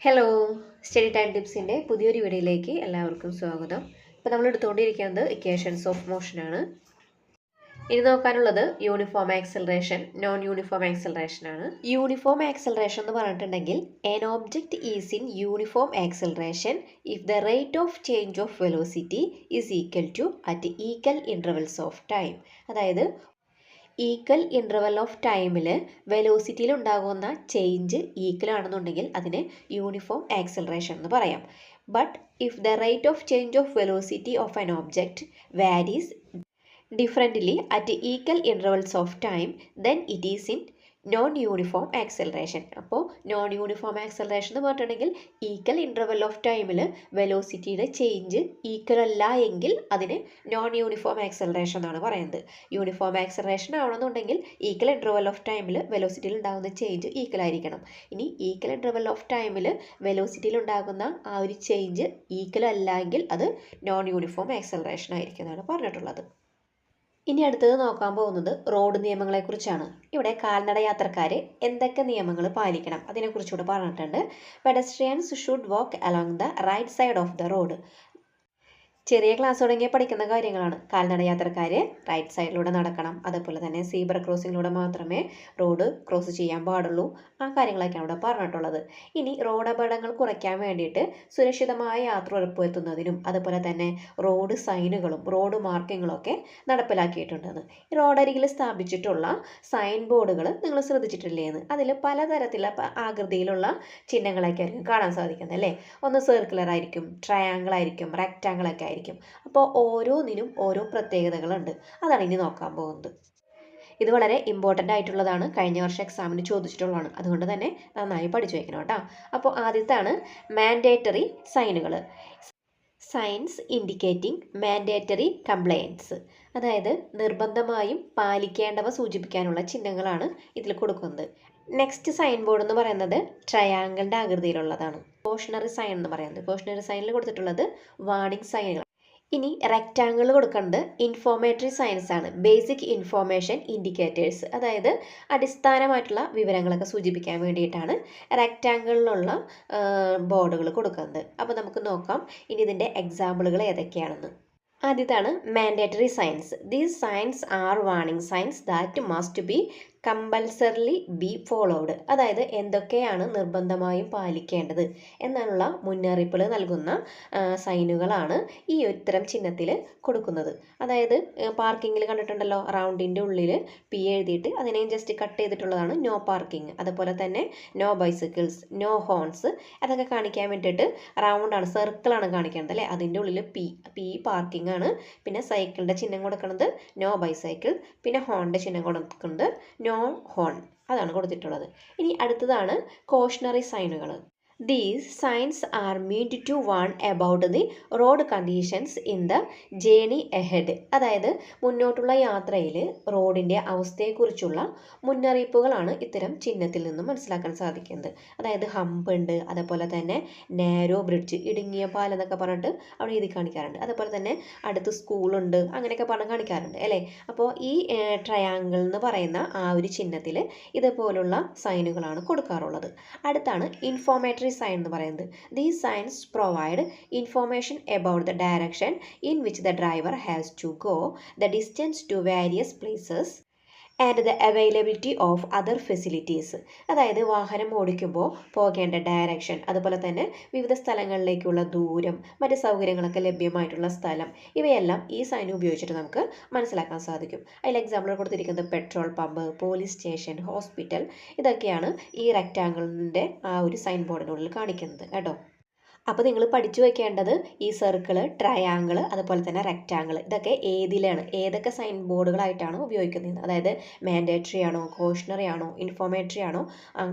Hello, study time ടിപ്സിൻ്റെ പുതിയൊരു വീഡിയോയിലേക്ക് എല്ലാവർക്കും സ്വാഗതം. ഇപ്പോൾ നമ്മൾ എടുത്തുകൊണ്ടിരിക്കുന്നത് ഇക്വേഷൻസ് ഓഫ് മോഷനാണ്. ഇനി നോക്കാനുള്ളത് uniform acceleration, non uniform acceleration ആണ്. യൂണിഫോം ആക്സലറേഷൻ എന്ന് പറഞ്ഞിട്ടുണ്ടെങ്കിൽ an object is in uniform acceleration if the rate of change of velocity is equal to at equal intervals of time. അതായത് ഈക്വൽ ഇൻ്റർവൽ ഓഫ് ടൈമിൽ വെലോസിറ്റിയിൽ ഉണ്ടാകുന്ന change equal ആണെന്നുണ്ടെങ്കിൽ അതിന് uniform acceleration എന്ന് പറയാം. But if the rate of change of velocity of an object varies differently at equal intervals of time then it is in non uniform acceleration. അപ്പോൾ non uniform acceleration എന്ന് പറഞ്ഞിട്ടുണ്ടെങ്കിൽ equal interval of ടൈമിൽ വെലോസിറ്റിയുടെ change equal അല്ല എങ്കിൽ അതിന് non uniform acceleration എന്നാണ് പറയുന്നത്. Uniform acceleration ആവണമെന്നുണ്ടെങ്കിൽ ഈക്വൽ ഇൻ്റർവൽ ഓഫ് ടൈമിൽ വെലോസിറ്റിയിൽ ഉണ്ടാകുന്ന ചേഞ്ച് ഈക്വൽ ആയിരിക്കണം. ഇനി ഈക്വൽ ഇൻ്റർവൽ ഓഫ് ടൈമിൽ വെലോസിറ്റിയിൽ ഉണ്ടാകുന്ന ആ ഒരു ചേഞ്ച് ഈക്വൽ അല്ല എങ്കിൽ അത് നോൺ യൂണിഫോം ആക്സലറേഷൻ ആയിരിക്കും എന്നാണ് പറഞ്ഞിട്ടുള്ളത്. ഇനി അടുത്തത് നോക്കാൻ പോകുന്നത് റോഡ് നിയമങ്ങളെക്കുറിച്ചാണ്. ഇവിടെ കാൽനട യാത്രക്കാർ എന്തൊക്കെ നിയമങ്ങൾ പാലിക്കണം അതിനെക്കുറിച്ചുകൂടെ പറഞ്ഞിട്ടുണ്ട്. Pedestrians should walk along the right side of the road. ചെറിയ ക്ലാസ് തുടങ്ങിയ പഠിക്കുന്ന കാര്യങ്ങളാണ്. കാൽനട യാത്രക്കാർ റൈറ്റ് സൈഡിലൂടെ നടക്കണം, അതുപോലെ തന്നെ സീബ്ര ക്രോസിങ്ങിലൂടെ മാത്രമേ റോഡ് ക്രോസ് ചെയ്യാൻ പാടുള്ളൂ. ആ കാര്യങ്ങളൊക്കെയാണ് ഇവിടെ പറഞ്ഞിട്ടുള്ളത്. ഇനി റോഡ് അപകടങ്ങൾ കുറയ്ക്കാൻ വേണ്ടിയിട്ട് സുരക്ഷിതമായ യാത്ര ഉറപ്പുവരുത്തുന്നതിനും അതുപോലെ തന്നെ റോഡ് സൈനുകളും റോഡ് മാർക്കിങ്ങുകളും ഒക്കെ നടപ്പിലാക്കിയിട്ടുണ്ടെന്ന്. റോഡരികിൽ സ്ഥാപിച്ചിട്ടുള്ള സൈൻ ബോർഡുകൾ നിങ്ങൾ ശ്രദ്ധിച്ചിട്ടില്ലേന്ന്? അതിൽ പലതരത്തിലുള്ള ആകൃതിയിലുള്ള ചിഹ്നങ്ങളൊക്കെ ആയിരിക്കും കാണാൻ സാധിക്കുന്നത് അല്ലേ. ഒന്ന് സർക്കുലർ ആയിരിക്കും, ട്രയാങ്കിൾ ആയിരിക്കും, റെക്റ്റാങ്കിൾ ഒക്കെ ആയിരിക്കും. അപ്പോൾ ഓരോന്നിനും ഓരോ പ്രത്യേകതകളുണ്ട്. അതാണ് ഇനി നോക്കാൻ പോകുന്നത്. ഇത് വളരെ ഇമ്പോർട്ടൻ്റ് ആയിട്ടുള്ളതാണ്. കഴിഞ്ഞ വർഷം എക്സാമിന് ചോദിച്ചിട്ടുള്ളതാണ്. അതുകൊണ്ട് തന്നെ നന്നായി പഠിച്ചു വയ്ക്കണം കേട്ടോ. അപ്പോൾ ആദ്യത്താണ് മാൻഡേറ്ററി സൈനുകൾ. സൈൻസ് ഇൻഡിക്കേറ്റിംഗ് മാൻഡേറ്ററി കംപ്ലയൻസ്, അതായത് നിർബന്ധമായും പാലിക്കേണ്ടവ സൂചിപ്പിക്കാനുള്ള ചിഹ്നങ്ങളാണ് ഇതിൽ കൊടുക്കുന്നത്. നെക്സ്റ്റ് സൈൻ ബോർഡ് എന്ന് പറയുന്നത് ട്രയാങ്കിളിൻ്റെ ആകൃതിയിലുള്ളതാണ്. കോഷണറി സൈൻ എന്ന് പറയുന്നത്, കോഷണറി സൈനിൽ കൊടുത്തിട്ടുള്ളത് വാർണിംഗ് സൈനുകൾ. ഇനി റെക്റ്റാങ്കിൾ കൊടുക്കേണ്ടത് ഇൻഫോർമേറ്ററി സയൻസ് ആണ്, ബേസിക് ഇൻഫോർമേഷൻ ഇൻഡിക്കേറ്റേഴ്സ്, അതായത് അടിസ്ഥാനമായിട്ടുള്ള വിവരങ്ങളൊക്കെ സൂചിപ്പിക്കാൻ വേണ്ടിയിട്ടാണ് റെക്റ്റാങ്കിളിലുള്ള ബോർഡുകൾ കൊടുക്കുന്നത്. അപ്പോൾ നമുക്ക് നോക്കാം ഇനി ഇതിൻ്റെ എക്സാമ്പിളുകൾ ഏതൊക്കെയാണെന്ന്. ആദ്യത്താണ് mandatory signs. These signs are warning signs that must be compulsorily be followed. അതായത് എന്തൊക്കെയാണ് നിർബന്ധമായും പാലിക്കേണ്ടത് എന്നുള്ള മുന്നറിയിപ്പുകൾ നൽകുന്ന സൈനുകളാണ് ഈ ഇത്തരം ചിഹ്നത്തിൽ കൊടുക്കുന്നത്. അതായത് പാർക്കിങ്ങിൽ കണ്ടിട്ടുണ്ടല്ലോ, റൗണ്ടിൻ്റെ ഉള്ളിൽ പി എഴുതിയിട്ട് അതിനെ ജസ്റ്റ് കട്ട് ചെയ്തിട്ടുള്ളതാണ് നോ പാർക്കിംഗ്. അതുപോലെ തന്നെ നോ ബൈസിക്കിൾസ്, നോ ഹോൺസ്, അതൊക്കെ കാണിക്കാൻ വേണ്ടിയിട്ട് റൗണ്ടാണ്, സർക്കിളാണ് കാണിക്കേണ്ടത് അല്ലേ. അതിൻ്റെ ഉള്ളിൽ പി പാർക്കിംഗ് ആണ്. പിന്നെ സൈക്കിളിൻ്റെ ചിഹ്നം കൊടുക്കുന്നത് നോ ബൈസൈക്കിൾ, പിന്നെ ഹോണിൻ്റെ ചിഹ്നം കൊടുക്കുന്നത് നോ ഹോൺ, അതാണ് കൊടുത്തിട്ടുള്ളത്. ഇനി അടുത്തതാണ് cautionary സൈനുകൾ. These signs are meant to warn about the road conditions in the journey ahead. അതായത് മുന്നോട്ടുള്ള യാത്രയിൽ റോഡിൻ്റെ അവസ്ഥയെക്കുറിച്ചുള്ള മുന്നറിയിപ്പുകളാണ് ഇത്തരം ചിഹ്നത്തിൽ നിന്നും മനസ്സിലാക്കാൻ സാധിക്കുന്നത്. അതായത് ഹമ്പ് ഉണ്ട്, അതുപോലെ തന്നെ നാരോ ബ്രിഡ്ജ്, ഇടുങ്ങിയ പാലം എന്നൊക്കെ പറഞ്ഞിട്ട് അവിടെ എഴുതി കാണിക്കാറുണ്ട്. അതുപോലെ തന്നെ അടുത്ത് സ്കൂളുണ്ട്, അങ്ങനെയൊക്കെ പറഞ്ഞ് കാണിക്കാറുണ്ട് അല്ലേ. അപ്പോൾ ഈ ട്രയാങ്കിൾ എന്ന് പറയുന്ന ആ ഒരു ചിഹ്നത്തിൽ ഇതുപോലുള്ള സൈനുകളാണ് കൊടുക്കാറുള്ളത്. അടുത്താണ് ഇൻഫോർമേറ്ററി സൈൻ എന്ന് പറയുന്നത്. These signs provide information about the direction in which the driver has to go, the distance to various places and the availability of other facilities. അതായത് വാഹനം ഓടിക്കുമ്പോൾ പോകേണ്ട ഡയറക്ഷൻ, അതുപോലെ തന്നെ വിവിധ സ്ഥലങ്ങളിലേക്കുള്ള ദൂരം, മറ്റ് സൗകര്യങ്ങളൊക്കെ ലഭ്യമായിട്ടുള്ള സ്ഥലം, ഇവയെല്ലാം ഈ സൈൻ ഉപയോഗിച്ചിട്ട് നമുക്ക് മനസ്സിലാക്കാൻ സാധിക്കും. അതിൽ എക്സാമ്പിൾ കൊടുത്തിരിക്കുന്നത് petrol pump, police station, hospital, ഇതൊക്കെയാണ് ഈ റെക്റ്റാങ്കിളിൻ്റെ ആ ഒരു സൈൻ ബോർഡിനുള്ളിൽ കാണിക്കുന്നത് കേട്ടോ. അപ്പോൾ നിങ്ങൾ പഠിച്ചു വയ്ക്കേണ്ടത് ഈ സർക്കിൾ, ട്രയാങ്കിൾ, അതുപോലെ തന്നെ റെക്റ്റാങ്കിൾ, ഇതൊക്കെ ഏതൊക്കെ സൈൻ ബോർഡുകളായിട്ടാണോ ഉപയോഗിക്കുന്നത്. അതായത് മാൻഡേറ്ററി ആണോ, കോഷണറി ആണോ, ഇൻഫോർമേറ്ററി ആണോ,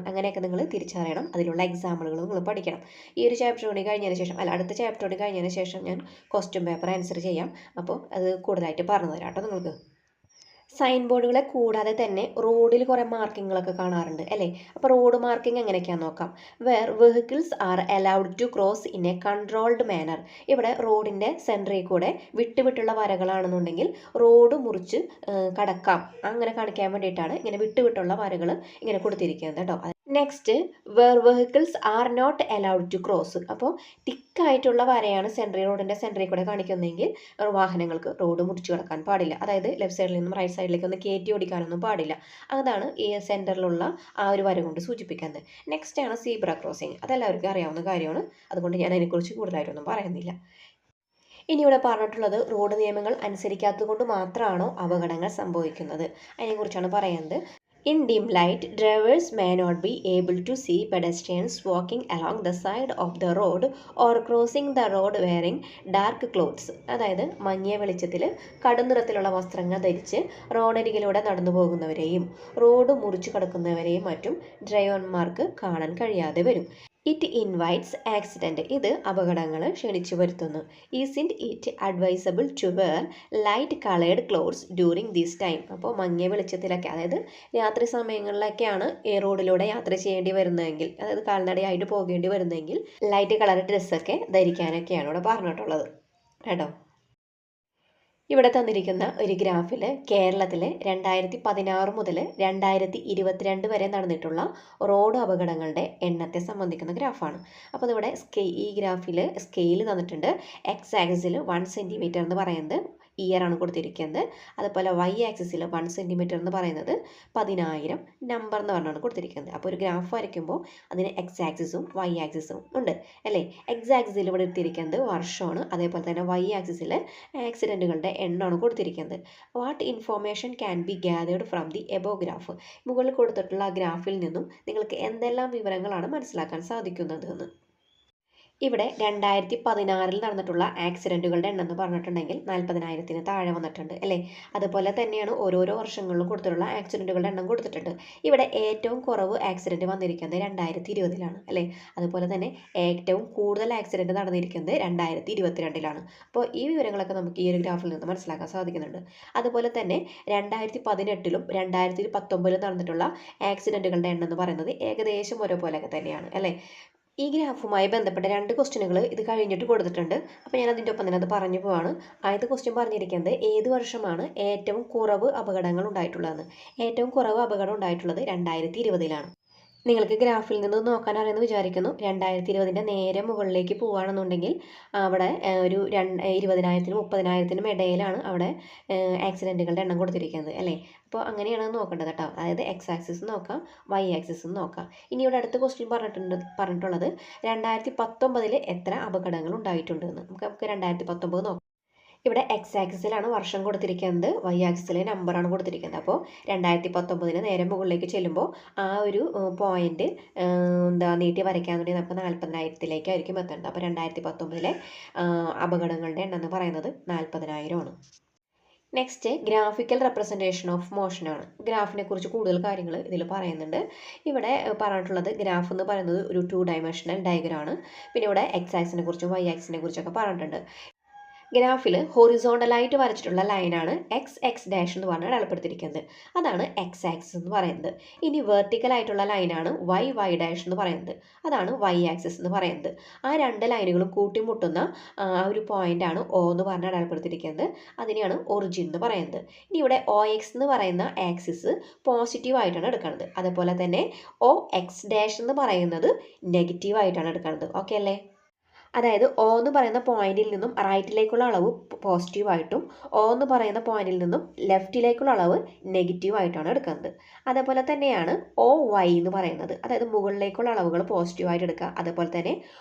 അങ്ങനെയൊക്കെ നിങ്ങൾ തിരിച്ചറിയണം. അതിലുള്ള എക്സാമ്പിളുകൾ നിങ്ങൾ പഠിക്കണം. ഈ ഒരു ചാപ്റ്റർ കൂടി കഴിഞ്ഞതിന് ശേഷം, അടുത്ത ചാപ്റ്റർ കൂടി കഴിഞ്ഞതിന് ശേഷം ഞാൻ ക്വസ്റ്റ്യൻ പേപ്പർ ആൻസർ ചെയ്യാം. അപ്പോൾ അത് കൂടുതലായിട്ട് പറഞ്ഞു തരാം കേട്ടോ നിങ്ങൾക്ക്. സൈൻ ബോർഡുകളെ കൂടാതെ തന്നെ റോഡിൽ കുറേ മാർക്കിങ്ങുകളൊക്കെ കാണാറുണ്ട് അല്ലേ. അപ്പോൾ റോഡ് മാർക്കിംഗ് എങ്ങനെയൊക്കെയാണെന്ന് നോക്കാം. Where vehicles are allowed to cross in a controlled manner. ഇവിടെ റോഡിൻ്റെ സെൻറ്ററിൽ കൂടെ വിട്ടുള്ള വരകളാണെന്നുണ്ടെങ്കിൽ റോഡ് മുറിച്ച് കടക്കാം, അങ്ങനെ കാണിക്കാൻ വേണ്ടിയിട്ടാണ് ഇങ്ങനെ വിട്ടുള്ള വരകൾ ഇങ്ങനെ കൊടുത്തിരിക്കുന്നത് കേട്ടോ. Next where vehicles are not allowed to cross. അപ്പോൾ തിക്കായിട്ടുള്ള വരയാണ് റോഡിൻ്റെ സെൻറ്ററിൽ കൂടെ കാണിക്കുന്നതെങ്കിൽ വാഹനങ്ങൾക്ക് റോഡ് മുറിച്ച് കിടക്കാൻ പാടില്ല. അതായത് ലെഫ്റ്റ് സൈഡിൽ നിന്നും റൈറ്റ് സൈഡിലേക്ക് ഒന്ന് കയറ്റി ഓടിക്കാനൊന്നും പാടില്ല. അതാണ് ഈ സെൻറ്ററിലുള്ള ആ ഒരു വര കൊണ്ട് സൂചിപ്പിക്കുന്നത്. നെക്സ്റ്റ് ആണ് സീബ്ര ക്രോസിങ്. അതെല്ലാവർക്കും അറിയാവുന്ന കാര്യമാണ്, അതുകൊണ്ട് ഞാൻ അതിനെക്കുറിച്ച് കൂടുതലായിട്ടൊന്നും പറയുന്നില്ല. ഇനി ഇവിടെ പറഞ്ഞിട്ടുള്ളത് റോഡ് നിയമങ്ങൾ അനുസരിക്കാത്തത് കൊണ്ട് മാത്രമാണോ അപകടങ്ങൾ സംഭവിക്കുന്നത്, അതിനെക്കുറിച്ചാണ് പറയുന്നത്. In dim light, drivers may not be able to see pedestrians walking along the side of the road or crossing the road wearing dark clothes. അതായത് മങ്ങിയ വെളിച്ചത്തിൽ കടുനിറത്തിലുള്ള വസ്ത്രങ്ങൾ ധരിച്ച് റോഡരികിലൂടെ നടന്നു പോകുന്നവരെയും റോഡ് മുറിച്ചു കടക്കുന്നവരെയും മറ്റും ഡ്രൈവർമാർക്ക് കാണാൻ കഴിയാതെ വരും. It invites accident. ഇത് അപകടങ്ങൾ ക്ഷണിച്ചു വരുത്തുന്നു. Isn't it advisable to wear light coloured clothes during this time. അപ്പോൾ മങ്ങിയ വെളിച്ചത്തിലൊക്കെ, അതായത് രാത്രി സമയങ്ങളിലൊക്കെയാണ് ഈ റോഡിലൂടെ യാത്ര ചെയ്യേണ്ടി വരുന്നതെങ്കിൽ, അതായത് കാൽനടയായിട്ട് പോകേണ്ടി വരുന്നതെങ്കിൽ ലൈറ്റ് കളർ ഡ്രസ്സൊക്കെ ധരിക്കാനൊക്കെയാണ് ഇവിടെ പറഞ്ഞിട്ടുള്ളത് കേട്ടോ. ഇവിടെ തന്നിരിക്കുന്ന ഒരു ഗ്രാഫിൽ കേരളത്തിലെ 2016 മുതൽ 2022 വരെ നടന്നിട്ടുള്ള റോഡ് അപകടങ്ങളുടെ എണ്ണത്തെ സംബന്ധിക്കുന്ന ഗ്രാഫാണ്. അപ്പോൾ അതിവിടെ ഈ ഗ്രാഫിൽ സ്കെയിൽ തന്നിട്ടുണ്ട്. എക്സ് ആക്സിസിൽ 1 സെൻറ്റിമീറ്റർ എന്ന് പറയുന്നത് ഇയർ ആണ് കൊടുത്തിരിക്കുന്നത്. അതുപോലെ വൈ ആക്സിസിൽ 1 സെൻറ്റിമീറ്റർ എന്ന് പറയുന്നത് 10,000 നമ്പർ എന്ന് പറഞ്ഞാണ് കൊടുത്തിരിക്കുന്നത്. അപ്പോൾ ഒരു ഗ്രാഫ് വരയ്ക്കുമ്പോൾ അതിന് എക്സ് ആക്സിസും വൈ ആക്സിസും ഉണ്ട് അല്ലേ. എക്സ് ആക്സിസിൽ ഇവിടെ എടുത്തിരിക്കുന്നത് വർഷമാണ്, അതേപോലെ തന്നെ വൈ ആക്സിസിൽ ആക്സിഡൻറ്റുകളുടെ എണ്ണമാണ് കൊടുത്തിരിക്കുന്നത്. What information can be gathered from the above graph. മുകളിൽ കൊടുത്തിട്ടുള്ള ഗ്രാഫിൽ നിന്നും നിങ്ങൾക്ക് എന്തെല്ലാം വിവരങ്ങളാണ് മനസ്സിലാക്കാൻ സാധിക്കുന്നത് എന്ന്. ഇവിടെ 2016 നടന്നിട്ടുള്ള ആക്സിഡൻറ്റുകളുടെ എണ്ണം എന്ന് പറഞ്ഞിട്ടുണ്ടെങ്കിൽ 40,000-ന് താഴെ വന്നിട്ടുണ്ട് അല്ലേ. അതുപോലെ തന്നെയാണ് ഓരോരോ വർഷങ്ങളിലും കൊടുത്തിട്ടുള്ള ആക്സിഡൻറ്റുകളുടെ എണ്ണം കൊടുത്തിട്ടുണ്ട്. ഇവിടെ ഏറ്റവും കുറവ് ആക്സിഡൻറ്റ് വന്നിരിക്കുന്നത് 2020 അല്ലേ. അതുപോലെ തന്നെ ഏറ്റവും കൂടുതൽ ആക്സിഡൻറ്റ് നടന്നിരിക്കുന്നത് 2022 അപ്പോൾ ഈ വിവരങ്ങളൊക്കെ നമുക്ക് ഈ ഒരു ഗ്രാഫിൽ നിന്ന് മനസ്സിലാക്കാൻ സാധിക്കുന്നുണ്ട്. അതുപോലെ തന്നെ 2018 2019 നടന്നിട്ടുള്ള ആക്സിഡൻറ്റുകളുടെ എണ്ണം എന്ന് പറയുന്നത് ഏകദേശം ഒരേപോലെയൊക്കെ തന്നെയാണ് അല്ലേ. ഈ ഗ്രാഫുമായി ബന്ധപ്പെട്ട 2 ക്വസ്റ്റ്യനുകൾ ഇത് കഴിഞ്ഞിട്ട് കൊടുത്തിട്ടുണ്ട്. അപ്പോൾ ഞാൻ അതിൻ്റെ ഒപ്പം തന്നെ അത് പറഞ്ഞു പോവാണ്. ആദ്യത്തെ ക്വസ്റ്റ്യൻ പറഞ്ഞിരിക്കുന്നത് ഏത് വർഷമാണ് ഏറ്റവും കുറവ് അപകടങ്ങൾ ഉണ്ടായിട്ടുള്ളതെന്ന്. ഏറ്റവും കുറവ് അപകടം ഉണ്ടായിട്ടുള്ളത് 2020 നിങ്ങൾക്ക് ഗ്രാഫിൽ നിന്ന് നോക്കാൻ അറിയുമെന്ന് വിചാരിക്കുന്നു. 2020 നേരെ മുകളിലേക്ക് പോവുകയാണെന്നുണ്ടെങ്കിൽ അവിടെ ഒരു 20,000-നും 30,000-നും ഇടയിലാണ് അവിടെ ആക്സിഡൻറ്റുകളുടെ എണ്ണം കൊടുത്തിരിക്കുന്നത് അല്ലേ. അപ്പോൾ അങ്ങനെയാണ് നോക്കേണ്ടത് കേട്ടോ. അതായത് എക്സ് ആക്സിസ് നോക്കാം, വൈ ആക്സിസും നോക്കാം. ഇനി ഇവിടെ അടുത്ത ക്വസ്റ്റ്യൻ പറഞ്ഞിട്ടുള്ളത് 2019 എത്ര അപകടങ്ങൾ ഉണ്ടായിട്ടുണ്ട് എന്ന്. നമുക്ക് 2019 നോക്കാം. ഇവിടെ എക്സ് ആക്സിസിലാണ് വർഷം കൊടുത്തിരിക്കുന്നത്, വൈ ആക്സിസിലെ നമ്പറാണ് കൊടുത്തിരിക്കുന്നത്. അപ്പോൾ 2019 നേരെ മുകളിലേക്ക് ചെല്ലുമ്പോൾ ആ ഒരു പോയിന്റ് നീട്ടി വരയ്ക്കാന്നുണ്ടെങ്കിൽ നമുക്ക് 40,000-ലേക്കായിരിക്കും എത്തേണ്ടത്. അപ്പോൾ 2019 അപകടങ്ങളുടെ എണ്ണം എന്ന് പറയുന്നത് 40,000 നെക്സ്റ്റ് ഗ്രാഫിക്കൽ റെപ്രസെൻറ്റേഷൻ ഓഫ് മോഷനാണ്. ഗ്രാഫിനെ കുറിച്ച് കൂടുതൽ കാര്യങ്ങൾ ഇതിൽ പറയുന്നുണ്ട്. ഇവിടെ പറഞ്ഞിട്ടുള്ളത് ഗ്രാഫ് എന്ന് പറയുന്നത് ഒരു 2 ഡയമെൻഷണൽ ഡയഗ്രാമാണ്. പിന്നെ ഇവിടെ എക്സ് ആക്സിനെ കുറിച്ചും വൈ ആക്സിനെ കുറിച്ചൊക്കെ പറഞ്ഞിട്ടുണ്ട്. ഗ്രാഫിൽ ഹൊറിസോണ്ടലായിട്ട് വരച്ചിട്ടുള്ള ലൈനാണ് എക്സ് ഡാഷ് എന്ന് പറഞ്ഞാൽ അടയാളപ്പെടുത്തിയിരിക്കുന്നത്. അതാണ് എക്സ് ആക്സിസ് എന്ന് പറയുന്നത്. ഇനി വെർട്ടിക്കലായിട്ടുള്ള ലൈനാണ് വൈ ഡാഷ് എന്ന് പറയുന്നത്. അതാണ് വൈ ആക്സിസ് എന്ന് പറയുന്നത്. ആ 2 ലൈനുകളും കൂട്ടിമുട്ടുന്ന ആ ഒരു പോയിൻ്റാണ് ഒ എന്ന് പറഞ്ഞാൽ അടയാളപ്പെടുത്തിയിരിക്കുന്നത്. അതിനെയാണ് ഒറിജിൻ എന്ന് പറയുന്നത്. ഇനി ഇവിടെ ഒ എക്സ് എന്ന് പറയുന്ന ആക്സിസ് പോസിറ്റീവായിട്ടാണ് എടുക്കുന്നത്. അതുപോലെ തന്നെ ഒ എക്സ് ഡാഷ് എന്ന് പറയുന്നത് നെഗറ്റീവായിട്ടാണ് എടുക്കുന്നത്. ഓക്കെ അല്ലേ. അതായത് ഒ എന്ന് പറയുന്ന പോയിന്റിൽ നിന്നും റൈറ്റിലേക്കുള്ള അളവ് പോസിറ്റീവായിട്ടും ഒ എന്ന് പറയുന്ന പോയിന്റിൽ നിന്നും ലെഫ്റ്റിലേക്കുള്ള അളവ് നെഗറ്റീവായിട്ടാണ് എടുക്കുന്നത്. അതേപോലെ തന്നെയാണ് ഒ വൈ എന്ന് പറയുന്നത്. അതായത് മുകളിലേക്കുള്ള അളവുകൾ പോസിറ്റീവായിട്ട് എടുക്കുക. അതേപോലെ തന്നെ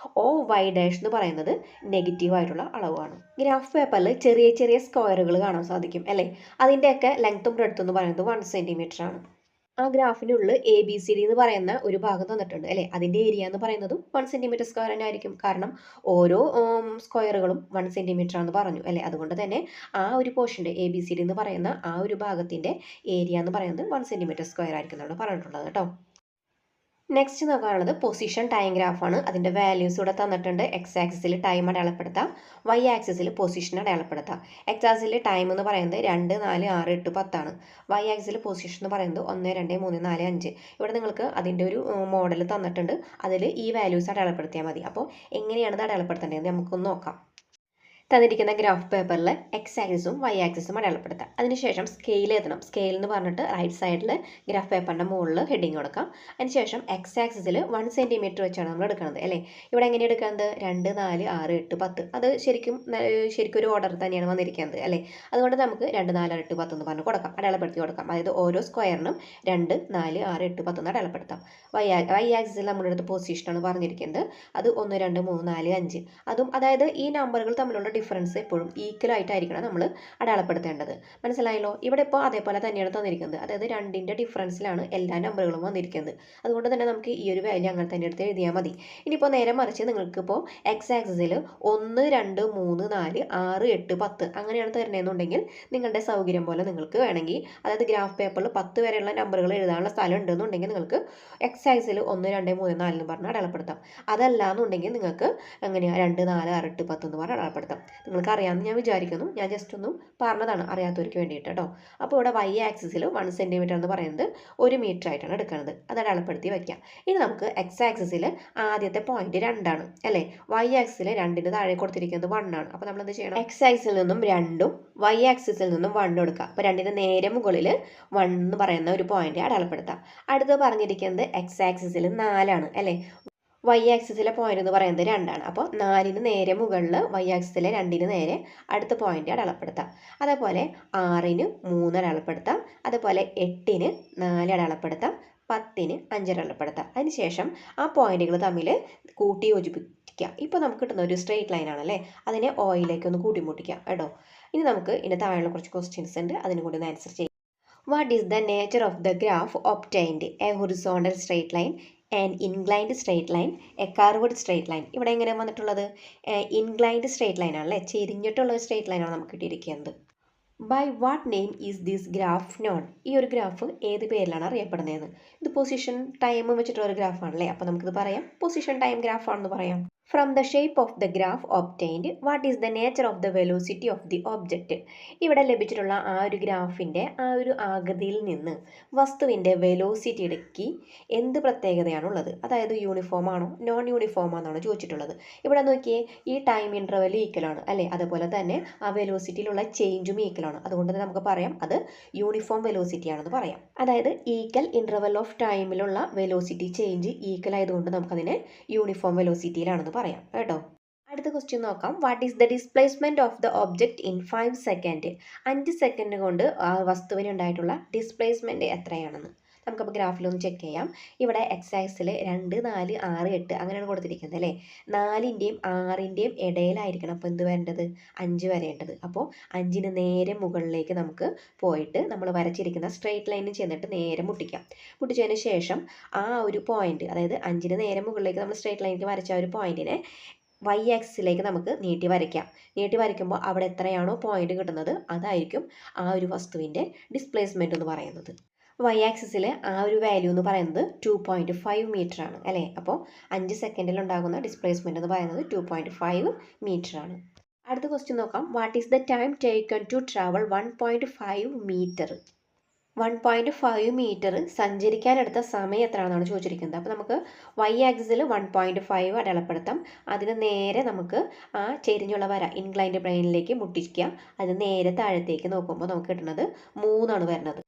ഒ വൈ ഡാഷ് എന്ന് പറയുന്നത് നെഗറ്റീവായിട്ടുള്ള അളവാണ്. ഗ്രാഫ് പേപ്പറിൽ ചെറിയ ചെറിയ സ്ക്വയറുകൾ കാണാൻ സാധിക്കും അല്ലേ. അതിൻ്റെയൊക്കെ ലെങ്ത്തും ബ്രെഡ്ത്തും എന്ന് പറയുന്നത് 1 സെൻറ്റിമീറ്റർ ആണ്. ആ ഗ്രാഫിനുള്ളിൽ ABCD എന്ന് പറയുന്ന ഒരു ഭാഗം തന്നിട്ടുണ്ട് അല്ലേ. അതിൻ്റെ ഏരിയ എന്ന് പറയുന്നതും 1 സെൻറ്റിമീറ്റർ സ്ക്വയർ തന്നെ ആയിരിക്കും. കാരണം ഓരോ സ്ക്വയറുകളും 1 സെൻറ്റിമീറ്റർ ആണെന്ന് പറഞ്ഞു അല്ലേ. അതുകൊണ്ട് തന്നെ ആ ഒരു പോർഷൻ്റെ ABCD എന്ന് പറയുന്ന ആ ഒരു ഭാഗത്തിൻ്റെ ഏരിയ എന്ന് പറയുന്നത് 1 സെൻറ്റിമീറ്റർ സ്ക്വയർ ആയിരിക്കും എന്നാണ് പറഞ്ഞിട്ടുള്ളത് കേട്ടോ. നെക്സ്റ്റ് നോക്കാനുള്ളത് പൊസിഷൻ ടൈം ഗ്രാഫാണ്. അതിൻ്റെ വാല്യൂസ് ഇവിടെ തന്നിട്ടുണ്ട്. എക്സ് ആക്സിസിൽ ടൈം അടയാളപ്പെടുത്താം, വൈ ആക്സിസിൽ പൊസിഷൻ അടയാളപ്പെടുത്താം. എക്സ് ആക്സിസിൽ ടൈം എന്ന് പറയുന്നത് 2, 4, 6, 8, 10 വൈ ആക്സിസിൽ പൊസിഷൻ എന്ന് പറയുന്നത് 1, 2, 3, 4, 5. ഇവിടെ നിങ്ങൾക്ക് അതിൻ്റെ ഒരു മോഡൽ തന്നിട്ടുണ്ട്. അതിൽ ഈ വാല്യൂസ് അടയാളപ്പെടുത്തിയാൽ മതി. അപ്പോൾ എങ്ങനെയാണ് ഇത് അടയാളപ്പെടുത്തേണ്ടത് നമുക്കൊന്ന് നോക്കാം. തന്നിരിക്കുന്ന ഗ്രാഫ് പേപ്പറിൽ എക്സ് ആക്സിസും വൈ ആക്സിസും അടയാളപ്പെടുത്താം. അതിനുശേഷം സ്കെയിൽ എഴുതണം. സ്കെയിൽ എന്ന് പറഞ്ഞിട്ട് റൈറ്റ് സൈഡിൽ ഗ്രാഫ് പേപ്പറിൻ്റെ മുകളിൽ ഹെഡിങ് കൊടുക്കാം. അതിനുശേഷം എക്സ് ആക്സിസിൽ 1 സെൻറ്റിമീറ്റർ വെച്ചാണ് നമ്മൾ എടുക്കുന്നത് അല്ലേ. ഇവിടെ എങ്ങനെ എടുക്കുന്നത്? 2, 4, 6, 8, 10. അത് ശരിക്കും ഒരു ഓർഡർ തന്നെയാണ് വന്നിരിക്കുന്നത് അല്ലേ. അതുകൊണ്ട് നമുക്ക് 2, 4, 6, 8, 10 എന്ന് പറഞ്ഞ് കൊടുക്കാം, അടയാളപ്പെടുത്തി കൊടുക്കാം. അതായത് ഓരോ സ്ക്വയറിനും 2, 4, 6, 8, 10 എന്ന് അടയാളപ്പെടുത്താം. വൈ ആക്സിസിൽ നമ്മുടെ അടുത്ത് പൊസിഷനാണ് പറഞ്ഞിരിക്കുന്നത്. അത് 1, 2, 3, 4, 5. അതും അതായത് ഈ നമ്പറുകൾ തമ്മിലുള്ള ഡിഫറൻസ് എപ്പോഴും ഈക്വൽ ആയിട്ടായിരിക്കണം നമ്മൾ അടയാളപ്പെടുത്തേണ്ടത്. മനസ്സിലായല്ലോ? ഇവിടെ ഇപ്പോൾ അതേപോലെ തന്നെയാണ് തന്നിരിക്കുന്നത്. അതായത് 2ൻ്റെ ഡിഫറൻസിലാണ് എല്ലാ നമ്പറുകളും വന്നിരിക്കുന്നത്. അതുകൊണ്ട് തന്നെ നമുക്ക് ഈ ഒരു വാല്യൂ അങ്ങനെ തന്നെ എടുത്ത് എഴുതിയാൽ മതി. ഇനിയിപ്പോൾ നേരെ മറിച്ച് നിങ്ങൾക്കിപ്പോൾ എക്സ് ആക്സിസിൽ 1, 2, 3, 4, 6, 8, 10 അങ്ങനെയാണ് തരുന്നതെന്നുണ്ടെങ്കിൽ നിങ്ങളുടെ സൗകര്യം പോലെ നിങ്ങൾക്ക് വേണമെങ്കിൽ, അതായത് ഗ്രാഫ് പേപ്പറിൽ 10 വരെയുള്ള നമ്പറുകൾ എഴുതാനുള്ള സ്ഥലം ഉണ്ടെന്നുണ്ടെങ്കിൽ നിങ്ങൾക്ക് എക്സ് ആക്സിസിൽ 1, 2, 3, 4 എന്ന് പറഞ്ഞ് അടയാളപ്പെടുത്താം. അതല്ല എന്നുണ്ടെങ്കിൽ നിങ്ങൾക്ക് എങ്ങനെയാണ് 2, 4, 6, 8, 10 എന്ന് പറഞ്ഞ് അടയാളപ്പെടുത്താം. നിങ്ങൾക്ക് അറിയാമെന്ന് ഞാൻ വിചാരിക്കുന്നു. ഞാൻ ജസ്റ്റ് ഒന്ന് പറഞ്ഞതാണ് അറിയാത്തവർക്ക് വേണ്ടിയിട്ട് കേട്ടോ. അപ്പോൾ ഇവിടെ വൈ ആക്സിസിൽ 1 സെൻറ്റിമീറ്റർ എന്ന് പറയുന്നത് 1 മീറ്റർ ആയിട്ടാണ് എടുക്കുന്നത്. അത് അടയാളപ്പെടുത്തി വയ്ക്കാം. ഇനി നമുക്ക് എക്സ് ആക്സിസിൽ ആദ്യത്തെ പോയിന്റ് 2 ആണ് അല്ലേ. വൈ ആക്സിസിൽ 2ന് താഴെ കൊടുത്തിരിക്കുന്നത് 1 ആണ്. അപ്പോൾ നമ്മൾ എന്ത് ചെയ്യണം? എക്സ് ആക്സിസിൽ നിന്നും 2ഉം വൈ ആക്സിസിൽ നിന്നും 1 എടുക്കുക. അപ്പോൾ 2ന് നേരെ മുകളിൽ 1 എന്ന് പറയുന്ന ഒരു പോയിന്റ് അടയാളപ്പെടുത്താം. അടുത്ത് പറഞ്ഞിരിക്കുന്നത് എക്സ് ആക്സിസിൽ 4 ആണ് അല്ലേ. വൈ ആക്സിസിലെ പോയിന്റ് എന്ന് പറയുന്നത് 2 ആണ്. അപ്പോൾ 4ന് നേരെ മുകളിൽ വൈ ആക്സിസിലെ 2ന് നേരെ അടുത്ത പോയിന്റ് അടയാളപ്പെടുത്താം. അതേപോലെ 6ന് 3 അടയാളപ്പെടുത്താം. അതുപോലെ 8ന് 4 അടയാളപ്പെടുത്താം. 10ന് 5 അടയാളപ്പെടുത്താം. അതിനുശേഷം ആ പോയിന്റുകൾ തമ്മിൽ കൂട്ടി യോജിപ്പിക്കുക. ഇപ്പോൾ നമുക്ക് കിട്ടുന്ന ഒരു സ്ട്രെയിറ്റ് ലൈൻ ആണല്ലേ. അതിനെ ഓയിലേക്ക് ഒന്ന് കൂട്ടിമുട്ടിക്കാം കേട്ടോ. ഇനി നമുക്ക് ഇതിന് താഴെയുള്ള കുറച്ച് ക്വസ്റ്റ്യൻസ് ഉണ്ട്, അതിനും കൂടി ഒന്ന് ആൻസർ ചെയ്യാം. What is the nature of the graph obtained? A horizontal straight line, an inclined straight line, A curved straight line. ഇവിടെ എങ്ങനെ വന്നിട്ടുള്ളത്? ഇൻക്ലൈൻഡ് സ്ട്രെയിറ്റ് ലൈൻ ആണല്ലേ, ചെരിഞ്ഞിട്ടുള്ള സ്ട്രെയിറ്റ് ലൈനാണ് നമുക്ക് കിട്ടിയിരിക്കുന്നത്. By what name is this graph known? ഈ ഒരു graph ഏത് പേരിലാണ് അറിയപ്പെടുന്നതെന്ന്. ഇത് പൊസിഷൻ ടൈമും വെച്ചിട്ടുള്ള ഒരു ഗ്രാഫാണല്ലേ. അപ്പോൾ നമുക്കിത് പറയാം പൊസിഷൻ ടൈം ഗ്രാഫാണെന്ന് പറയാം. From the shape of the graph obtained what is the nature of the velocity of the object? ഇവിടെ ലഭിച്ചിട്ടുള്ള ആ ഒരു ഗ്രാഫിൻ്റെ ആ ഒരു ആകൃതിയിൽ നിന്ന് വസ്തുവിൻ്റെ വെലോസിറ്റിക്ക് എന്ത് പ്രത്യേകതയാണുള്ളത്? അതായത് യൂണിഫോം ആണോ നോൺ യൂണിഫോം ആണെന്നാണ് ചോദിച്ചിട്ടുള്ളത്. ഇവിടെ നോക്കിയേ, ഈ ടൈം ഇൻ്റർവെൽ ഈക്വലാണ് അല്ലേ. അതുപോലെ തന്നെ ആ വെലോസിറ്റിയിലുള്ള ചേഞ്ചും ഈക്വലാണ്. അതുകൊണ്ട് തന്നെ നമുക്ക് പറയാം അത് യൂണിഫോം വെലോസിറ്റി ആണെന്ന് പറയാം. അതായത് ഈക്വൽ ഇൻ്റർവെൽ ഓഫ് ടൈമിലുള്ള വെലോസിറ്റി ചേഞ്ച് ഈക്വൽ ആയതുകൊണ്ട് നമുക്കതിനെ യൂണിഫോം വെലോസിറ്റിയിലാണെന്ന് പറയാം കേട്ടോ. അടുത്ത ക്വസ്റ്റ്യൻ നോക്കാം. What is the displacement of the object in 5 second? 5 second കൊണ്ട് ആ വസ്തുവിന് ഉണ്ടായിട്ടുള്ള ഡിസ്പ്ലേസ്മെന്റ് എത്രയാണെന്ന് നമുക്കപ്പോൾ ഗ്രാഫിലൊന്ന് ചെക്ക് ചെയ്യാം. ഇവിടെ എക്സ് ആക്സിൽ 2, 4, 6, 8 അങ്ങനെയാണ് കൊടുത്തിരിക്കുന്നത് അല്ലേ. 4ൻ്റെയും 6ൻ്റെയും ഇടയിലായിരിക്കണം അപ്പോൾ എന്ത് വരേണ്ടത്? 5 വരേണ്ടത്. അപ്പോൾ 5ന് നേരെ മുകളിലേക്ക് നമുക്ക് പോയിട്ട് നമ്മൾ വരച്ചിരിക്കുന്ന സ്ട്രെയിറ്റ് ലൈനിൽ ചെന്നിട്ട് നേരെ മുട്ടിക്കാം. മുട്ടിച്ചതിന് ശേഷം ആ ഒരു പോയിന്റ്, അതായത് 5ന് നേരെ മുകളിലേക്ക് നമ്മൾ സ്ട്രെയിറ്റ് ലൈനിൽ വരച്ച ആ ഒരു പോയിന്റിനെ വൈ ആക്സിസിലേക്ക് നമുക്ക് നീട്ടി വരയ്ക്കാം. നീട്ടി വരയ്ക്കുമ്പോൾ അവിടെ എത്രയാണോ പോയിന്റ് കിട്ടുന്നത് അതായിരിക്കും ആ ഒരു വസ്തുവിൻ്റെ ഡിസ്പ്ലേസ്മെൻറ്റ് എന്ന് പറയുന്നത്. വൈ ആക്സിസിൽ ആ ഒരു വാല്യൂ എന്ന് പറയുന്നത് 2.5 മീറ്റർ ആണ് അല്ലേ. അപ്പോൾ 5 സെക്കൻഡിൽ ഉണ്ടാകുന്ന ഡിസ്പ്ലേസ്മെൻറ്റ് എന്ന് പറയുന്നത് 2.5 മീറ്റർ ആണ്. അടുത്ത ക്വസ്റ്റ്യൻ നോക്കാം. What is the time taken to travel 1.5 metre? 1.5 metre സഞ്ചരിക്കാനെടുത്ത സമയം എത്രയാണെന്നാണ് ചോദിച്ചിരിക്കുന്നത്. അപ്പോൾ നമുക്ക് വൈ ആക്സിസിൽ 1.5 അടയാളപ്പെടുത്താം. അതിന് നേരെ നമുക്ക് ആ ചെരിഞ്ഞുള്ള വര ഇൻക്ലൈൻഡ് പ്ലെയിനിലേക്ക് മുട്ടിക്കുക. അതിന് നേരെ താഴത്തേക്ക് നോക്കുമ്പോൾ നമുക്ക് കിട്ടുന്നത് 3 ആണ് വരുന്നത്.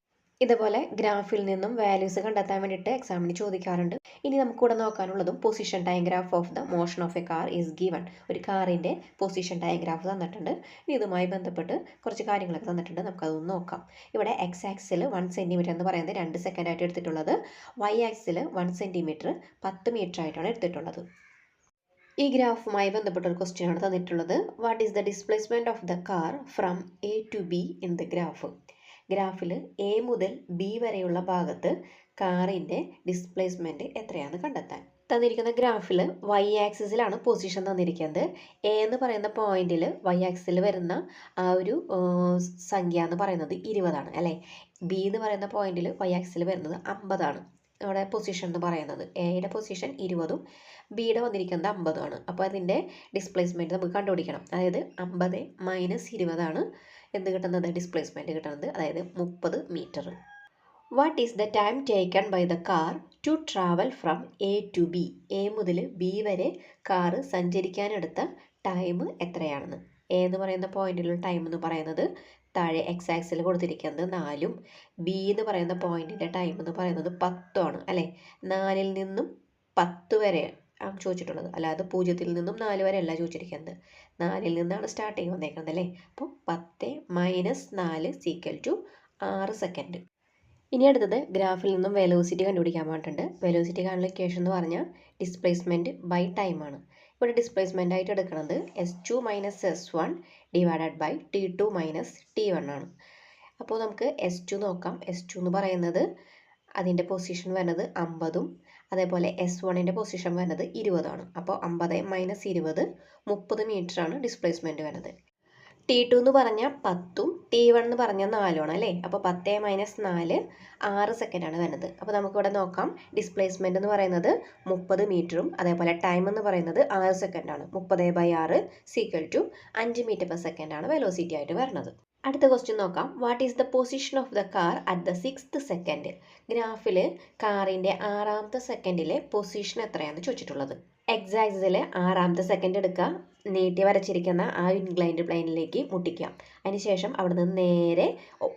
ഇതുപോലെ ഗ്രാഫിൽ നിന്നും വാല്യൂസ് കണ്ടെത്താൻ വേണ്ടിയിട്ട് എക്സാമിന് ചോദിക്കാറുണ്ട്. ഇനി നമുക്കിവിടെ നോക്കാനുള്ളതും പൊസിഷൻ ഡയഗ്രാഫ് of the motion of a car is given. ഒരു കാറിൻ്റെ പൊസിഷൻ ഡയഗ്രാഫ് തന്നിട്ടുണ്ട്. ഇനി ഇതുമായി ബന്ധപ്പെട്ട് കുറച്ച് കാര്യങ്ങളൊക്കെ തന്നിട്ടുണ്ട്, നമുക്കതൊന്ന് നോക്കാം. ഇവിടെ എക്സ് ആക്സിൽ 1 സെൻറ്റിമീറ്റർ എന്ന് പറയുന്നത് 2 സെക്കൻഡ് ആയിട്ട് എടുത്തിട്ടുള്ളത്. വൈ ആക്സിൽ 1 സെൻറ്റിമീറ്റർ 10 മീറ്റർ ആയിട്ടാണ് എടുത്തിട്ടുള്ളത്. ഈ ഗ്രാഫുമായി ബന്ധപ്പെട്ട ഒരു ക്വസ്റ്റ്യൻ ആണ് തന്നിട്ടുള്ളത്. What is the displacement of the car from A to B in the graph? ഗ്രാഫിൽ എ മുതൽ ബി വരെയുള്ള ഭാഗത്ത് കാറിൻ്റെ ഡിസ്പ്ലേസ്മെൻറ്റ് എത്രയാണെന്ന് കണ്ടെത്താൻ. തന്നിരിക്കുന്ന ഗ്രാഫിൽ വൈ ആക്സിസിലാണ് പൊസിഷൻ തന്നിരിക്കുന്നത്. എ എന്ന് പറയുന്ന പോയിന്റിൽ വൈ ആക്സിസിൽ വരുന്ന ആ ഒരു സംഖ്യ എന്ന് പറയുന്നത് 20 ആണ് അല്ലേ. ബി എന്ന് പറയുന്ന പോയിന്റിൽ വൈ ആക്സിസിൽ വരുന്നത് 50 ആണ്. അവിടെ പൊസിഷൻ എന്ന് പറയുന്നത് എയുടെ പൊസിഷൻ 20ഉം ബിയുടെ വന്നിരിക്കുന്നത് 50 ആണ്. അപ്പോൾ അതിൻ്റെ ഡിസ്പ്ലേസ്മെൻറ്റ് നമുക്ക് കണ്ടുപിടിക്കണം. അതായത് 50 - 20 ആണ് എന്ത് കിട്ടുന്നത്? ഡിസ്പ്ലേസ്മെൻറ്റ് കിട്ടുന്നത്, അതായത് 30 metre. What is the time taken by the car to travel from A to B? A മുതൽ ബി വരെ കാറ് സഞ്ചരിക്കാനെടുത്ത ടൈം എത്രയാണെന്ന്. എ എന്ന് പറയുന്ന പോയിന്റിലുള്ള ടൈം എന്ന് പറയുന്നത് താഴെ എക്സ് ആക്സിൽ കൊടുത്തിരിക്കുന്നത് 4ഉം ബി എന്ന് പറയുന്ന പോയിന്റിൻ്റെ ടൈം എന്ന് പറയുന്നത് 10ഉമാണ് അല്ലേ. 4ൽ നിന്നും 10 വരെ ആണ് ചോദിച്ചിട്ടുള്ളത്, അല്ലാതെ 0ൽ നിന്നും 4 വരെ അല്ല ചോദിച്ചിരിക്കുന്നത്. 4ൽ നിന്നാണ് സ്റ്റാർട്ടിങ് വന്നേക്കുന്നത് അല്ലേ. അപ്പോൾ 10 - 4 = 6 സെക്കൻഡ്. ഇനി അടുത്തത് ഗ്രാഫിൽ നിന്നും വെലോസിറ്റി കണ്ടുപിടിക്കാൻ പറഞ്ഞിട്ടുണ്ട്. വെലോസിറ്റി കാണുന്ന ഇക്വേഷൻ എന്ന് പറഞ്ഞാൽ ഡിസ്പ്ലേസ്മെൻറ്റ് ബൈ ടൈമാണ്. ഇവിടെ ഡിസ്പ്ലേസ്മെൻ്റ് ആയിട്ട് എടുക്കുന്നത് S2 - S1 / T2 - T1 ആണ്. അപ്പോൾ നമുക്ക് S2 നോക്കാം. S2 എന്ന് പറയുന്നത് അതിൻ്റെ പൊസിഷൻ വരുന്നത് 50ഉം അതേപോലെ S1ൻ്റെ പൊസിഷൻ വരുന്നത് 20ആണ്. അപ്പോൾ 50 - 20 30 മീറ്ററാണ് ഡിസ്പ്ലേസ്മെൻറ്റ് വരുന്നത്. T2 എന്ന് പറഞ്ഞാൽ 10ഉം T1 എന്ന് പറഞ്ഞാൽ 4ഉമാണ് അല്ലേ. അപ്പോൾ 10 - 4 6 സെക്കൻഡാണ് വരുന്നത്. അപ്പോൾ നമുക്കിവിടെ നോക്കാം. ഡിസ്പ്ലേസ്മെൻറ്റ് എന്ന് പറയുന്നത് 30 മീറ്ററും അതേപോലെ ടൈം എന്ന് പറയുന്നത് 6 സെക്കൻഡാണ്. 30/6 = 5 മീറ്റർ/സെക്കൻഡ് ആണ് വെലോസിറ്റി ആയിട്ട് വരുന്നത്. അടുത്ത ക്വസ്റ്റ്യൻ നോക്കാം. What is the position of the car at the 6th second? ഗ്രാഫിൽ കാറിൻ്റെ 6ാമത്തെ സെക്കൻഡിലെ പൊസിഷൻ എത്രയാണെന്ന് ചോദിച്ചിട്ടുള്ളത്. എക്സ് ആക്സിസിൽ 6ാമത്തെ സെക്കൻഡ് എടുക്കുക, നീട്ടി വരച്ചിരിക്കുന്ന ആ ഇൻക്ലൈൻഡ് പ്ലെയിനിലേക്ക് മുട്ടിക്കുക. അതിനുശേഷം അവിടെ നിന്ന് നേരെ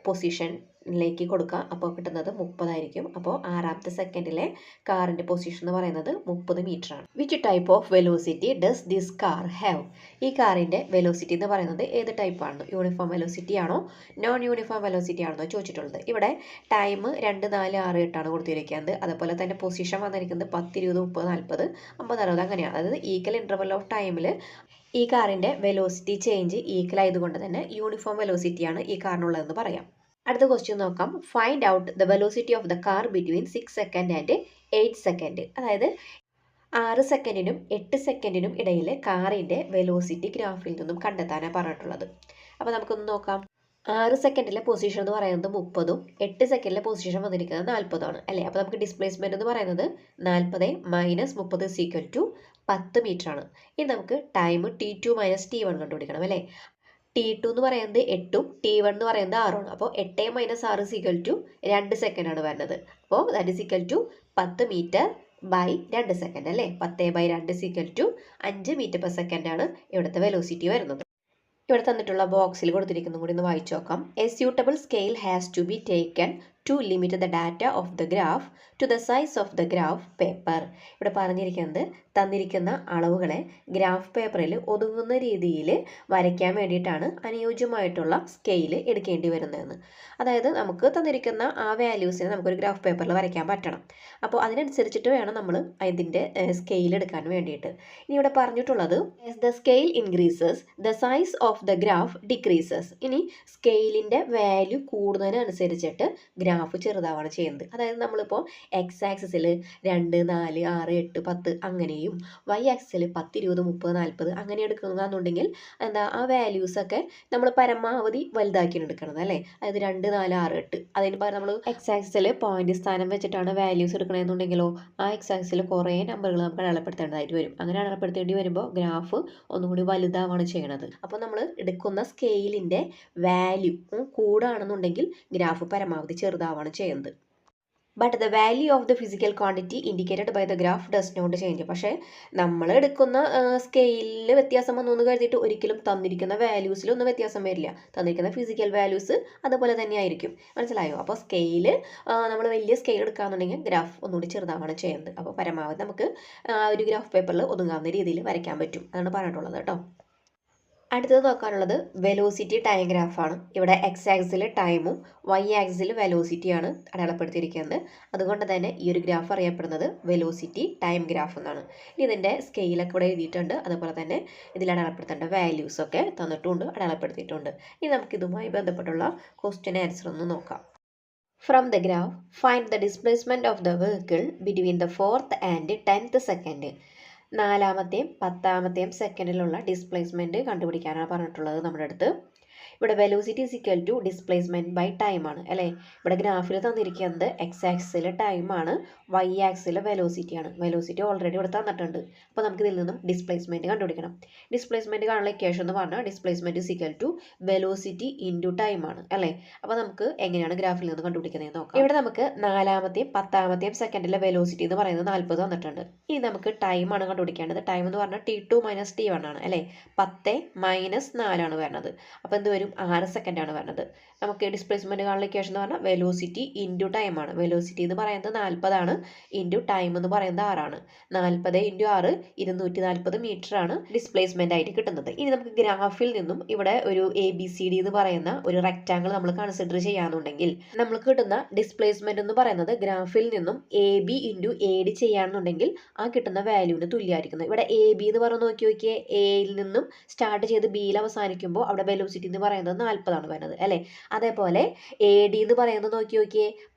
പൊസിഷനിലേക്ക് കൊടുക്കുക. അപ്പോൾ കിട്ടുന്നത് 30 ആയിരിക്കും. അപ്പോൾ 6ാമത്തെ സെക്കൻഡിലെ കാറിൻ്റെ പൊസിഷൻ എന്ന് പറയുന്നത് 30 മീറ്ററാണ്. Which type of velocity does this car have? ഈ കാറിൻ്റെ വെലോസിറ്റി എന്ന് പറയുന്നത് ഏത് ടൈപ്പാണ്? യൂണിഫോം വെലോസിറ്റി ആണോ നോൺ യൂണിഫോം വെലോസിറ്റി ആണോ ചോദിച്ചിട്ടുള്ളത്. ഇവിടെ ടൈം 2, 4, 6, 8 ആണ് കൊടുത്തിരിക്കുന്നത്. അതുപോലെ തന്നെ പൊസിഷൻ വന്നിരിക്കുന്നത് 10, 20, 30, 40, 50, 60 അങ്ങനെയാണ്. അതായത് ഈക്വൽ ഇൻ്റർവൽ ഓഫ് ടൈമിൽ ഈ കാറിൻ്റെ വെലോസിറ്റി ചേഞ്ച് ഈക്വൽ ആയതുകൊണ്ട് തന്നെ യൂണിഫോം വെലോസിറ്റിയാണ് ഈ കാറിനുള്ളതെന്ന് പറയാം. അടുത്ത ക്വസ്റ്റ്യൻ നോക്കാം. Find out the velocity of the car between 6 second and 8 second. അതായത് 6 സെക്കൻഡിനും 8 സെക്കൻഡിനും ഇടയിൽ കാറിൻ്റെ വെലോസിറ്റി ഗ്രാഫിൽ നിന്നും കണ്ടെത്താനാണ് പറഞ്ഞിട്ടുള്ളത്. അപ്പോൾ നമുക്കൊന്ന് നോക്കാം. 6 സെക്കൻഡിലെ പൊസിഷൻ എന്ന് പറയുന്നത് 30ഉം 8 സെക്കൻഡിലെ പൊസിഷൻ വന്നിരിക്കുന്നത് 40ആണ് അല്ലേ. അപ്പോൾ നമുക്ക് ഡിസ്പ്ലേസ്മെൻറ്റ് എന്ന് പറയുന്നത് 40 - 30 = 10 മീറ്ററാണ്. ഇനി നമുക്ക് ടൈം T2 - T1 കണ്ടുപിടിക്കണം അല്ലേ. T2 എന്ന് പറയുന്നത് 8ഉം T1 എന്ന് പറയുന്നത് 6ആണ്. അപ്പോൾ 8 - 6 = 2 സെക്കൻഡാണ് വരുന്നത്. അപ്പോൾ that is equal to 10 metre by 2 second അല്ലേ. 10/2 = 5 മീറ്റർ/സെക്കൻഡ് ആണ് ഇവിടുത്തെ വെലോസിറ്റി വരുന്നത്. ഇവിടെ തന്നിട്ടുള്ള ബോക്സിൽ കൊടുത്തിരിക്കുന്നതും കൂടി ഒന്ന് വായിച്ചു നോക്കാം. A suitable scale has to be taken to limit the data of the graph to the size of the graph paper. ഇവിടെ പറഞ്ഞിരിക്കുന്നത് തന്നിരിക്കുന്ന അളവുകളെ ഗ്രാഫ് പേപ്പറിൽ ഒതുങ്ങുന്ന രീതിയിൽ വരയ്ക്കാൻ വേണ്ടിയിട്ടാണ് അനുയോജ്യമായിട്ടുള്ള സ്കെയിൽ എടുക്കേണ്ടി വരുന്നതെന്ന്. അതായത് നമുക്ക് തന്നിരിക്കുന്ന ആ വാല്യൂസിനെ നമുക്കൊരു ഗ്രാഫ് പേപ്പറിൽ വരയ്ക്കാൻ പറ്റണം. അപ്പോൾ അതിനനുസരിച്ചിട്ട് വേണം നമ്മൾ അതിൻ്റെ സ്കെയിൽ എടുക്കാൻ വേണ്ടിയിട്ട്. ഇനി ഇവിടെ പറഞ്ഞിട്ടുള്ളത് the scale increases the size of the graph decreases. ഇനി സ്കെയിലിൻ്റെ വാല്യൂ കൂടുന്നതിനനുസരിച്ചിട്ട് ഗ്രാഫ് ചെറുതാവാണ് ചെയ്യുന്നത്. അതായത് നമ്മളിപ്പോൾ എക്സ് ആക്സിസിൽ 2, 4, 6, 8, 10 അങ്ങനെയും വൈ ആക്സിസിൽ 10, 20, 30, 40 അങ്ങനെ എടുക്കുന്നതാണെന്നുണ്ടെങ്കിൽ ആ വാല്യൂസൊക്കെ നമ്മൾ പരമാവധി വലുതാക്കി എടുക്കണം അല്ലേ. അതായത് 2, 4, 6, 8 അതിന് പകരം നമ്മൾ എക്സ് ആക്സിസിൽ പോയിന്റ് സ്ഥാനം വെച്ചിട്ടാണ് വാല്യൂസ് എടുക്കണമെന്നുണ്ടെങ്കിലോ ആ എക്സ് ആക്സിസിൽ കുറേ നമ്പറുകൾ നമുക്ക് അടയാളപ്പെടുത്തേണ്ടതായിട്ട് വരും. അങ്ങനെ അടയാളപ്പെടുത്തേണ്ടി വരുമ്പോൾ ഗ്രാഫ് ഒന്നുകൂടി വലുതാവാണ് ചെയ്യണത്. അപ്പോൾ നമ്മൾ എടുക്കുന്ന സ്കെയിലിൻ്റെ വാല്യൂ കൂടാണെന്നുണ്ടെങ്കിൽ ഗ്രാഫ് പരമാവധി ചെറുതാവാണ് ചെയ്യുന്നത്. But the value of the physical quantity indicated by the graph does not change. പക്ഷേ നമ്മൾ എടുക്കുന്ന സ്കെയിലിൽ വ്യത്യാസം വന്നു എന്ന് കരുതിയിട്ട് ഒരിക്കലും തന്നിരിക്കുന്ന വാല്യൂസിലൊന്നും വ്യത്യാസം വരില്ല. തന്നിരിക്കുന്ന ഫിസിക്കൽ വാല്യൂസ് അതുപോലെ തന്നെ ആയിരിക്കും. മനസ്സിലായോ? അപ്പോൾ സ്കെയിൽ നമ്മൾ വലിയ സ്കെയിൽ എടുക്കുകയാണെന്നുണ്ടെങ്കിൽ ഗ്രാഫ് ഒന്നുകൂടി ചെറുതാവാണ് ചെയ്യുന്നത്. അപ്പോൾ പരമാവധി നമുക്ക് ഒരു ഗ്രാഫ് പേപ്പറിൽ ഒതുങ്ങാവുന്ന രീതിയിൽ വരയ്ക്കാൻ പറ്റും. അതാണ് പറഞ്ഞിട്ടുള്ളത് കേട്ടോ. അടുത്തത് നോക്കാനുള്ളത് വെലോസിറ്റി ടൈം ഗ്രാഫാണ്. ഇവിടെ എക്സ് ആക്സിൽ ടൈമും വൈ ആക്സിൽ വെലോസിറ്റിയാണ് അടയാളപ്പെടുത്തിയിരിക്കുന്നത്. അതുകൊണ്ട് തന്നെ ഈ ഒരു ഗ്രാഫ് അറിയപ്പെടുന്നത് വെലോസിറ്റി ടൈം ഗ്രാഫ് എന്നാണ്. ഇനി ഇതിൻ്റെ സ്കെയിലൊക്കെ ഇവിടെ എഴുതിയിട്ടുണ്ട്. അതുപോലെ തന്നെ ഇതിൽ അടയാളപ്പെടുത്തേണ്ട വാല്യൂസൊക്കെ തന്നിട്ടുണ്ട്, അടയാളപ്പെടുത്തിയിട്ടുണ്ട്. ഇനി നമുക്കിതുമായി ബന്ധപ്പെട്ടുള്ള ക്വസ്റ്റ്യൻ ആൻസർ ഒന്ന് നോക്കാം. From the graph, find the displacement of the vehicle between the 4th and 10th second. 4ാമത്തെയും 10ാമത്തെയും സെക്കൻഡിലുള്ള ഡിസ്പ്ലേസ്മെൻറ്റ് കണ്ടുപിടിക്കാനാണ് പറഞ്ഞിട്ടുള്ളത് നമ്മുടെ അടുത്ത്. ഇവിടെ velocity is equal to displacement by time ആണ് അല്ലേ. ഇവിടെ ഗ്രാഫിൽ തന്നിരിക്കുന്നത് എക്സ് ആക്സിൽ ടൈമാണ്, വൈ ആക്സിൽ വെലോസിറ്റി ആണ്. വെലോസിറ്റി ഓൾറെഡി ഇവിടെ തന്നിട്ടുണ്ട്. അപ്പോൾ നമുക്ക് ഇതിൽ നിന്നും ഡിസ്പ്ലേസ്മെൻറ്റ് കണ്ടുപിടിക്കണം. ഡിസ്പ്ലേസ്മെൻറ്റ് കാണാനുള്ള ഇക്വേഷൻ എന്ന് പറഞ്ഞാൽ displacement is equal to velocity into time ആണ് അല്ലേ. അപ്പോൾ നമുക്ക് എങ്ങനെയാണ് ഗ്രാഫിൽ നിന്ന് കണ്ടുപിടിക്കുന്നത് നോക്കാം. ഇവിടെ നമുക്ക് 4-ാമത്തെയും 10-ാമത്തെയും സെക്കൻഡിലെ വെലോസിറ്റി എന്ന് പറയുന്നത് 40 തന്നിട്ടുണ്ട്. ഇനി നമുക്ക് ടൈമാണ് കണ്ടുപിടിക്കേണ്ടത്. ടൈം എന്ന് പറഞ്ഞാൽ T2 - T1 ആണ് അല്ലേ. 10 - 4 ആണ് വരുന്നത്. അപ്പോൾ എന്ത് വരും, 6 സെക്കൻഡാണ് വരുന്നത്. നമുക്ക് ഡിസ്പ്ലേസ്മെൻറ്റ് കാണുന്ന ഇക്വേഷൻ എന്ന് പറഞ്ഞാൽ വെലോസിറ്റി ഇൻറ്റു ടൈമാണ്. വെലോസിറ്റി എന്ന് പറയുന്നത് 40 ആണ്, ഇൻറ്റു ടൈം എന്ന് പറയുന്നത് 6 ആണ്. 40 × 6 240 മീറ്റർ ആണ് ഡിസ്പ്ലേസ്മെൻ്റ് ആയിട്ട് കിട്ടുന്നത്. ഇനി നമുക്ക് ഗ്രാഫിൽ നിന്നും ഇവിടെ ഒരു ABCD എന്ന് പറയുന്ന ഒരു റെക്റ്റാങ്കിൾ നമ്മൾ കൺസിഡർ ചെയ്യാന്നുണ്ടെങ്കിൽ നമുക്ക് കിട്ടുന്ന ഡിസ്പ്ലേസ്മെൻറ്റ് എന്ന് പറയുന്നത് ഗ്രാഫിൽ നിന്നും AB × AD ചെയ്യാന്നുണ്ടെങ്കിൽ ആ കിട്ടുന്ന വാല്യൂവിന് തുല്യമായിരിക്കുന്നത്. ഇവിടെ AB എന്ന് പറഞ്ഞ് നോക്കിയേ, എയിൽ നിന്നും സ്റ്റാർട്ട് ചെയ്ത് ബിയിൽ അവസാനിക്കുമ്പോൾ അവിടെ വെലോസിറ്റി എന്ന് പറയുന്നത് 40 ആണ് വരുന്നത് അല്ലേ. അതേപോലെ AD എന്ന് പറയുന്നത് നോക്കിയേ,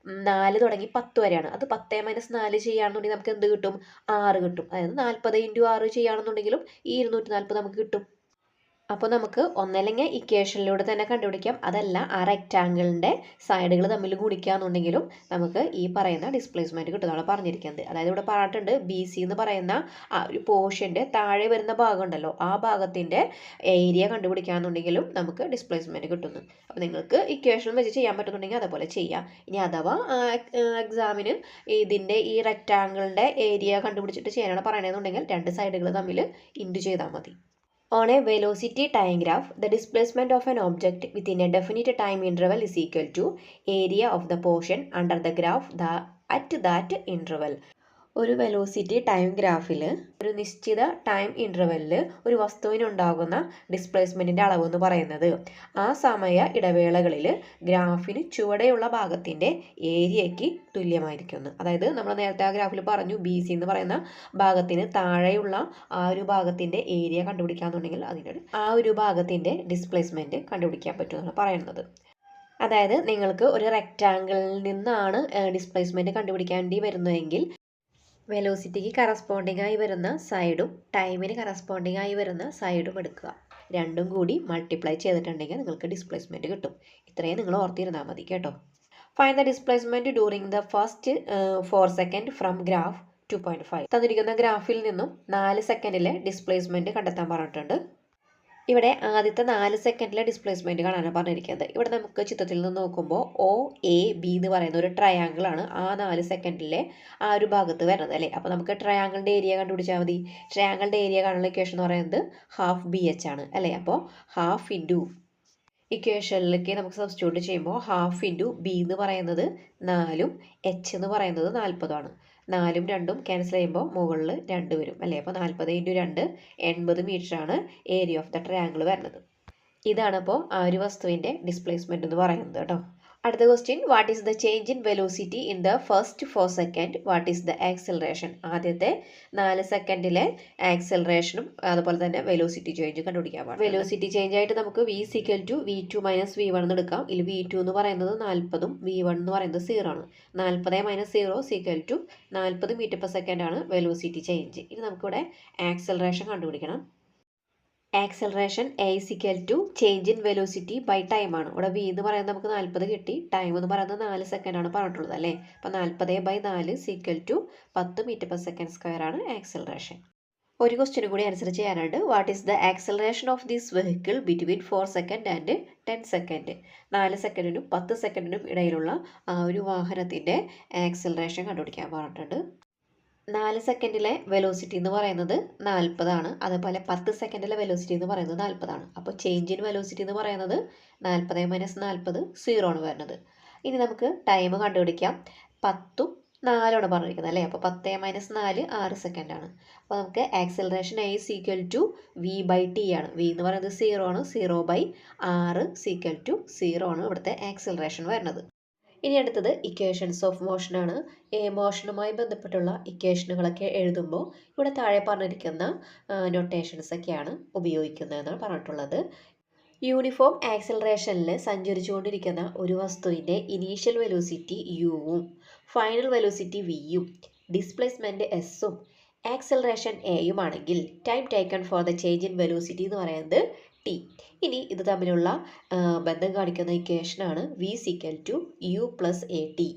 4 തുടങ്ങി 10 വരെയാണ്. അത് 10 - 4 ചെയ്യുകയാണെന്നുണ്ടെങ്കിൽ നമുക്ക് എന്ത് കിട്ടും, 6 കിട്ടും. അതായത് 40 × 6 ചെയ്യുകയാണെന്നുണ്ടെങ്കിലും ഈ 240 നമുക്ക് കിട്ടും. അപ്പോൾ നമുക്ക് ഒന്നല്ലെങ്കിൽ ഇക്വേഷനിലൂടെ തന്നെ കണ്ടുപിടിക്കാം, അതല്ല ആ റെക്റ്റാങ്കിളിൻ്റെ സൈഡുകൾ തമ്മിൽ ഗുണിക്കുകയാണെന്നുണ്ടെങ്കിലും നമുക്ക് ഈ പറയുന്ന ഡിസ്പ്ലേസ്മെൻറ്റ് കിട്ടുന്നതാണ് പറഞ്ഞിരിക്കുന്നത്. അതായത് ഇവിടെ പറഞ്ഞിട്ടുണ്ട് BC എന്ന് പറയുന്ന ആ ഒരു പോർഷൻ്റെ താഴെ വരുന്ന ഭാഗം ഉണ്ടല്ലോ, ആ ഭാഗത്തിൻ്റെ ഏരിയ കണ്ടുപിടിക്കുകയാണെന്നുണ്ടെങ്കിലും നമുക്ക് ഡിസ്പ്ലേസ്മെൻറ്റ് കിട്ടുന്നു. അപ്പോൾ നിങ്ങൾക്ക് ഇക്വേഷൻ വെച്ച് ചെയ്യാൻ പറ്റുന്നുണ്ടെങ്കിൽ അതേപോലെ ചെയ്യാം. ഇനി അഥവാ എക്സാമിന് ഇതിൻ്റെ ഈ റെക്റ്റാങ്കിളിൻ്റെ ഏരിയ കണ്ടുപിടിച്ചിട്ട് ചെയ്യാനാണ് പറയണമെന്നുണ്ടെങ്കിൽ 2 സൈഡുകൾ തമ്മിൽ ഇൻറ്റു ചെയ്താൽ മതി. On a velocity time graph, the displacement of an object within a definite time interval is equal to area of the portion under the graph at that interval. ഒരു വെലോസിറ്റി ടൈം ഗ്രാഫിൽ ഒരു നിശ്ചിത time ഇൻ്റർവെല്ലിൽ ഒരു വസ്തുവിനുണ്ടാകുന്ന ഡിസ്പ്ലേസ്മെൻറ്റിൻ്റെ അളവ് എന്ന് പറയുന്നത് ആ സമയ ഇടവേളകളിൽ ഗ്രാഫിന് ചുവടെയുള്ള ഭാഗത്തിൻ്റെ ഏരിയയ്ക്ക് തുല്യമായിരിക്കുന്നു. അതായത് നമ്മൾ നേരത്തെ ആ ഗ്രാഫിൽ പറഞ്ഞു BC എന്ന് പറയുന്ന ഭാഗത്തിന് താഴെയുള്ള ആ ഒരു ഭാഗത്തിൻ്റെ ഏരിയ കണ്ടുപിടിക്കാന്നുണ്ടെങ്കിൽ അതിൻ്റെ ആ ഒരു ഭാഗത്തിൻ്റെ ഡിസ്പ്ലേസ്മെൻറ്റ് കണ്ടുപിടിക്കാൻ പറ്റുമെന്നാണ് പറയുന്നത്. അതായത് നിങ്ങൾക്ക് ഒരു റെക്റ്റാങ്കിളിൽ നിന്നാണ് ഡിസ്പ്ലേസ്മെൻറ്റ് കണ്ടുപിടിക്കേണ്ടി വരുന്നതെങ്കിൽ വെലോസിറ്റിക്ക് കറസ്പോണ്ടിങ് ആയി വരുന്ന സൈഡും ടൈമിന് കറസ്പോണ്ടിങ് ആയി വരുന്ന സൈഡും എടുക്കുക. രണ്ടും കൂടി മൾട്ടിപ്ലൈ ചെയ്തിട്ടുണ്ടെങ്കിൽ നിങ്ങൾക്ക് ഡിസ്പ്ലേസ്മെൻറ്റ് കിട്ടും. ഇത്രയും നിങ്ങൾ ഓർത്തിരുന്നാൽ മതി കേട്ടോ. Find the displacement during the first 4 second from graph 2.5. തന്നിരിക്കുന്ന ഗ്രാഫിൽ നിന്നും 4 സെക്കൻഡിലെ ഡിസ്പ്ലേസ്മെൻറ്റ് കണ്ടെത്താൻ പറഞ്ഞിട്ടുണ്ട്. ഇവിടെ ആദ്യത്തെ 4 സെക്കൻഡിലെ ഡിസ്പ്ലേസ്മെൻറ്റ് കാണാനാണ് പറഞ്ഞിരിക്കുന്നത്. ഇവിടെ നമുക്ക് ചിത്രത്തിൽ നിന്ന് നോക്കുമ്പോൾ OAB എന്ന് പറയുന്ന ഒരു ട്രയാങ്കിൾ ആണ് ആ 4 സെക്കൻഡിലെ ആ ഒരു ഭാഗത്ത് വരുന്നത് അല്ലേ. അപ്പോൾ നമുക്ക് ട്രയാങ്കിളിൻ്റെ ഏരിയ കണ്ടുപിടിച്ചാൽ മതി. ട്രയാങ്കിളിൻ്റെ ഏരിയ കാണുന്ന ഇക്വേഷൻ എന്ന് പറയുന്നത് ½ BH ആണ് അല്ലേ. അപ്പോൾ ½ ഇൻറ്റു ഇക്വേഷനിലേക്ക് നമുക്ക് സബ്സ്റ്റിറ്റ്യൂട്ട് ചെയ്യുമ്പോൾ ½ ഇൻറ്റു B എന്ന് പറയുന്നത് 4ഉം H എന്ന് പറയുന്നത് 40 ആണ്. 4ഉം 2ഉം ക്യാൻസൽ ചെയ്യുമ്പോൾ മുകളിൽ 2 വരും അല്ലേ. അപ്പോൾ 40 × 2 80 മീറ്റർ ആണ് ഏരിയ ഓഫ് ദ ട്രയാങ്കിൾ വരുന്നത്. ഇതാണിപ്പോൾ ആ ഒരു വസ്തുവിൻ്റെ ഡിസ്പ്ലേസ്മെൻറ്റ് എന്ന് പറയുന്നത് കേട്ടോ. അടുത്ത question, what is the change in velocity in the first 4 second, what is the acceleration. ആദ്യത്തെ 4 സെക്കൻഡിലെ ആക്സലറേഷനും അതുപോലെ തന്നെ വെലോസിറ്റി ചേഞ്ച് കണ്ടുപിടിക്കാൻ പാടില്ല. വെലോസിറ്റി ചേഞ്ച് ആയിട്ട് നമുക്ക് V = V2 - V1 എന്ന് എടുക്കാം. ഇതിൽ V2 എന്ന് പറയുന്നത് 40ഉം V1 എന്ന് പറയുന്നത് 0 ആണ്. 40 - 0 = 40 m/s ആണ് വെലോസിറ്റി ചേഞ്ച്. ഇനി നമുക്കിവിടെ ആക്സലറേഷൻ കണ്ടുപിടിക്കണം. Acceleration A = change in velocity by time ആണ്. ഇവിടെ V എന്ന് പറയുന്നത് നമുക്ക് 40 കിട്ടി, ടൈം എന്ന് പറയുന്നത് 4 സെക്കൻഡാണ് പറഞ്ഞിട്ടുള്ളത് അല്ലേ. അപ്പോൾ 40/4 = 10 m/s² ആണ് ആക്സലറേഷൻ. ഒരു ക്വസ്റ്റ്യൻ കൂടി ആൻസർ ചെയ്യാനുണ്ട്. What is the acceleration of this vehicle between 4 second and 10 second. 4 സെക്കൻഡിനും 10 സെക്കൻഡിനും ഇടയിലുള്ള ആ ഒരു വാഹനത്തിൻ്റെ ആക്സലറേഷൻ കണ്ടുപിടിക്കാൻ പറഞ്ഞിട്ടുണ്ട്. 4 സെക്കൻഡിലെ വെലോസിറ്റി എന്ന് പറയുന്നത് 40 ആണ്. അതുപോലെ 10 സെക്കൻഡിലെ വെലോസിറ്റി എന്ന് പറയുന്നത് 40 ആണ്. അപ്പോൾ ചേഞ്ച് ഇൻ വെലോസിറ്റി എന്ന് പറയുന്നത് 40 - 40 0 ആണ് വരുന്നത്. ഇനി നമുക്ക് ടൈം കണ്ടുപിടിക്കാം. 10ഉം 4ആണ് പറഞ്ഞിരിക്കുന്നത് അല്ലേ. അപ്പോൾ 10 - 4 6 സെക്കൻഡാണ്. അപ്പോൾ നമുക്ക് ആക്സലറേഷൻ A = V/T ആണ്. V എന്ന് പറയുന്നത് 0 ആണ്. 0/6 = 0 ആണ് ഇവിടുത്തെ ആക്സലറേഷൻ വരുന്നത്. ഇനി അടുത്തത് ഇക്വേഷൻസ് ഓഫ് മോഷൻ ആണ്. മോഷനുമായി ബന്ധപ്പെട്ടുള്ള ഇക്വേഷനുകളൊക്കെ എഴുതുമ്പോൾ ഇവിടെ താഴെ പറഞ്ഞിരിക്കുന്ന നൊട്ടേഷൻസ് ഒക്കെയാണ് ഉപയോഗിക്കുന്നതെന്നാണ് പറഞ്ഞിട്ടുള്ളത്. യൂണിഫോം ആക്സലറേഷനിൽ സഞ്ചരിച്ചുകൊണ്ടിരിക്കുന്ന ഒരു വസ്തുവിൻ്റെ ഇനീഷ്യൽ വെലോസിറ്റി Uവും ഫൈനൽ വെലോസിറ്റി Vയും ഡിസ്പ്ലേസ്മെൻറ്റ് Sഉം ആക്സലറേഷൻ Aയുമാണെങ്കിൽ time taken for the change in velocity എന്ന് പറയുന്നത് ടി. ഇനി ഇത് തമ്മിലുള്ള ബന്ധം കാണിക്കുന്ന ഇക്വേഷനാണ് v equal to u plus a t.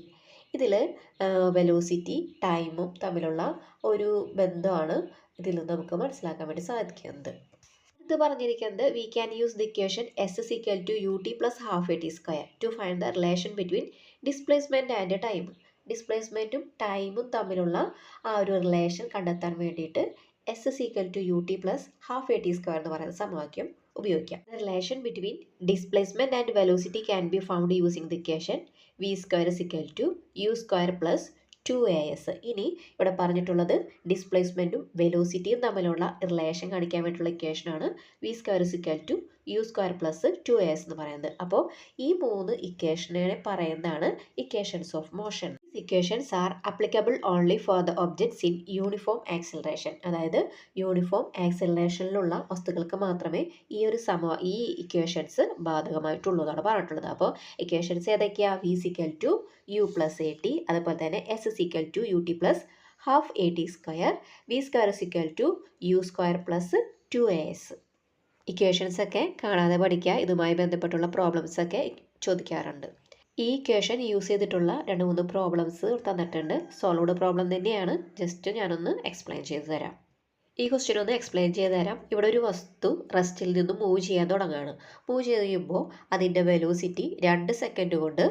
ഇതിൽ വെലോസിറ്റി ടൈമും തമ്മിലുള്ള ഒരു ബന്ധമാണ് ഇതിൽ നിന്ന് നമുക്ക് മനസ്സിലാക്കാൻ വേണ്ടി സാധിക്കുന്നത്. ഇത് പറഞ്ഞിരിക്കുന്നത് we can use the equation s is equal to U T plus half A T square to find the relation between displacement and time. ഡിസ്പ്ലേസ്മെൻറ്റും ടൈമും തമ്മിലുള്ള ആ ഒരു റിലേഷൻ കണ്ടെത്താൻ വേണ്ടിയിട്ട് s is equal to U T plus half A T square എന്ന് പറയുന്ന സമവാക്യം ഉപയോഗിക്കാം. The relation between displacement and velocity can be found using the equation v square is equal to U square plus 2as. ഇനി ഇവിടെ പറഞ്ഞിട്ടുള്ളത് ഡിസ്പ്ലേസ്മെൻറ്റും വെലോസിറ്റിയും തമ്മിലുള്ള relation കാണിക്കാൻ വേണ്ടിയിട്ടുള്ള ഇക്വേഷനാണ് v square is equal to U square plus 2as എന്ന് പറയുന്നത്. അപ്പോൾ ഈ 3 ഇക്വേഷനെ പറയുന്നതാണ് equations of motion. Equations are applicable only for the objects in uniform acceleration. അതായത് യൂണിഫോം ആക്സിലറേഷനിലുള്ള വസ്തുക്കൾക്ക് മാത്രമേ ഈ ഇക്വേഷൻസ് ബാധകമായിട്ടുള്ളതാണ് പറഞ്ഞിട്ടുള്ളത്. അപ്പോൾ ഇക്വേഷൻസ് ഏതൊക്കെയാണ്? V equal to u plus a t, അതുപോലെ തന്നെ s equal to U T plus half A T square, v square equal to U square plus 2as. Equations ഒക്കെ കാണാതെ പഠിക്കുക. ഇതുമായി ബന്ധപ്പെട്ടുള്ള പ്രോബ്ലംസ് ഒക്കെ ചോദിക്കാറുണ്ട്. ഈ ഇക്വേഷൻ യൂസ് ചെയ്തിട്ടുള്ള 2-3 പ്രോബ്ലംസ് തന്നിട്ടുണ്ട്. സോൾവ്ഡ് പ്രോബ്ലം തന്നെയാണ്. ജസ്റ്റ് ഞാനൊന്ന് എക്സ്പ്ലെയിൻ ചെയ്തു തരാം. ഈ ക്വസ്റ്റ്യൻ ഒന്ന് എക്സ്പ്ലെയിൻ ചെയ്ത് തരാം. ഇവിടെ ഒരു വസ്തു റെസ്റ്റിൽ നിന്നും മൂവ് ചെയ്യാൻ തുടങ്ങുകയാണ്. മൂവ് ചെയ്യുമ്പോൾ അതിൻ്റെ വെലോസിറ്റി 2 സെക്കൻഡ് കൊണ്ട്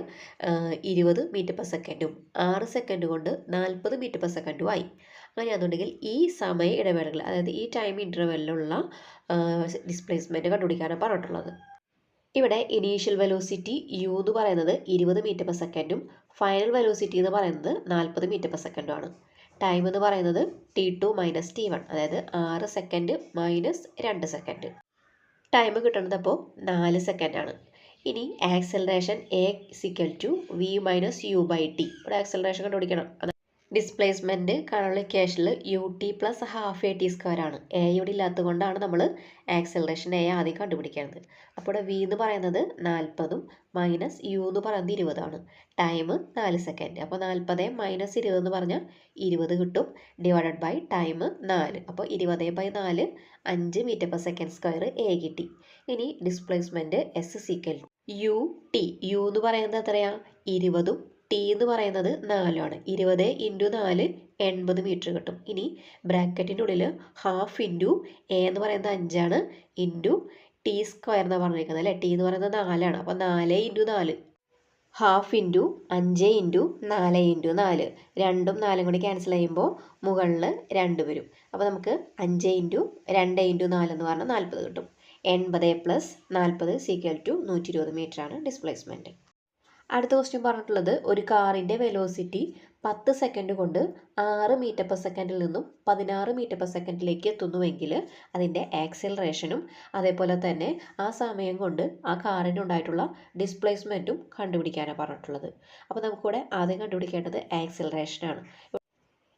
20 മീറ്റർ പെർ സെക്കൻഡും 6 സെക്കൻഡ് കൊണ്ട് 40 മീറ്റർ പെർ സെക്കൻഡും ആയി. അങ്ങനെയാണെന്നുണ്ടെങ്കിൽ ഈ സമയ ഇടവേളകൾ, അതായത് ഈ ടൈം ഇൻ്റർവെല്ലിലുള്ള ഡിസ്പ്ലേസ്മെൻറ്റ് കണ്ടുപിടിക്കാനാണ് പറഞ്ഞിട്ടുള്ളത്. ഇവിടെ ഇനീഷ്യൽ വെലോസിറ്റി യു എന്ന് പറയുന്നത് 20 മീറ്റർ പെർ സെക്കൻഡും ഫൈനൽ വെലോസിറ്റി എന്ന് പറയുന്നത് 40 മീറ്റർ പെർ സെക്കൻഡുമാണ്. ടൈം എന്ന് പറയുന്നത് T2 മൈനസ് T1, അതായത് 6 സെക്കൻഡ് മൈനസ് 2 സെക്കൻഡ്. ടൈം കിട്ടുന്നത് അപ്പോൾ 4 സെക്കൻഡാണ്. ഇനി acceleration a equal to V minus U by t. ഇവിടെ ആക്സലറേഷൻ കണ്ടുപിടിക്കണം. ഡിസ്പ്ലേസ്മെൻറ്റ് കാണാനുള്ള ഇക്വേഷനിൽ u T plus half A T square ആണ്. എ ഇവിടെ ഇല്ലാത്തത് കൊണ്ടാണ് നമ്മൾ ആക്സലറേഷൻ എ ആദ്യം കണ്ടുപിടിക്കുന്നത്. അപ്പോൾ വി എന്ന് പറയുന്നത് 40 മൈനസ് യു എന്ന് പറയുന്നത് 20 ടൈം 4 സെക്കൻഡ്. അപ്പോൾ 40 മൈനസ് 20 എന്ന് പറഞ്ഞാൽ 20 കിട്ടും. Divided by time 4. അപ്പോൾ 20/4 5 metre per second square a കിട്ടി. ഇനി displacement s equal u t. U എന്ന് പറയുന്നത് എത്രയാണ്? 20. ടി എന്ന് പറയുന്നത് 4 20 × 4 80 മീറ്റർ കിട്ടും. ഇനി ബ്രാക്കറ്റിൻ്റെ ഉള്ളിൽ ഹാഫ് ഇൻറ്റു എ എന്ന് പറയുന്നത് 5 ഇൻറ്റു ടി സ്ക്വയർ എന്നാണ് പറഞ്ഞിരിക്കുന്നത് അല്ലേ. ടി എന്ന് പറയുന്നത് 4 അപ്പോൾ 4 × 4 ഹാഫ് ഇൻറ്റു 5 ഇൻറ്റു 4 × 4 2ഉം 4ഉം കൂടി ക്യാൻസൽ ചെയ്യുമ്പോൾ മുകളിൽ 2 വരും. അപ്പോൾ നമുക്ക് 5 ഇൻറ്റു 2 ഇൻറ്റു 4 എന്ന് പറഞ്ഞാൽ 40 കിട്ടും. 80 പ്ലസ് 40 സീക്വൽ ടു 120 മീറ്ററാണ് ഡിസ്പ്ലേസ്മെൻറ്റ്. അടുത്ത ക്വസ്റ്റ്യൻ പറഞ്ഞിട്ടുള്ളത് ഒരു കാറിൻ്റെ വെലോസിറ്റി 10 സെക്കൻഡ് കൊണ്ട് 6 മീറ്റർ പെർ സെക്കൻഡിൽ നിന്നും 16 മീറ്റർ പെർ സെക്കൻഡിലേക്ക് എത്തുന്നുവെങ്കിൽ അതിൻ്റെ ആക്സിലറേഷനും അതേപോലെ തന്നെ ആ സമയം കൊണ്ട് ആ കാറിനുണ്ടായിട്ടുള്ള ഡിസ്പ്ലേസ്മെൻറ്റും കണ്ടുപിടിക്കാനാണ് പറഞ്ഞിട്ടുള്ളത്. അപ്പോൾ നമുക്കിവിടെ ആദ്യം കണ്ടുപിടിക്കേണ്ടത് ആക്സിലറേഷനാണ്.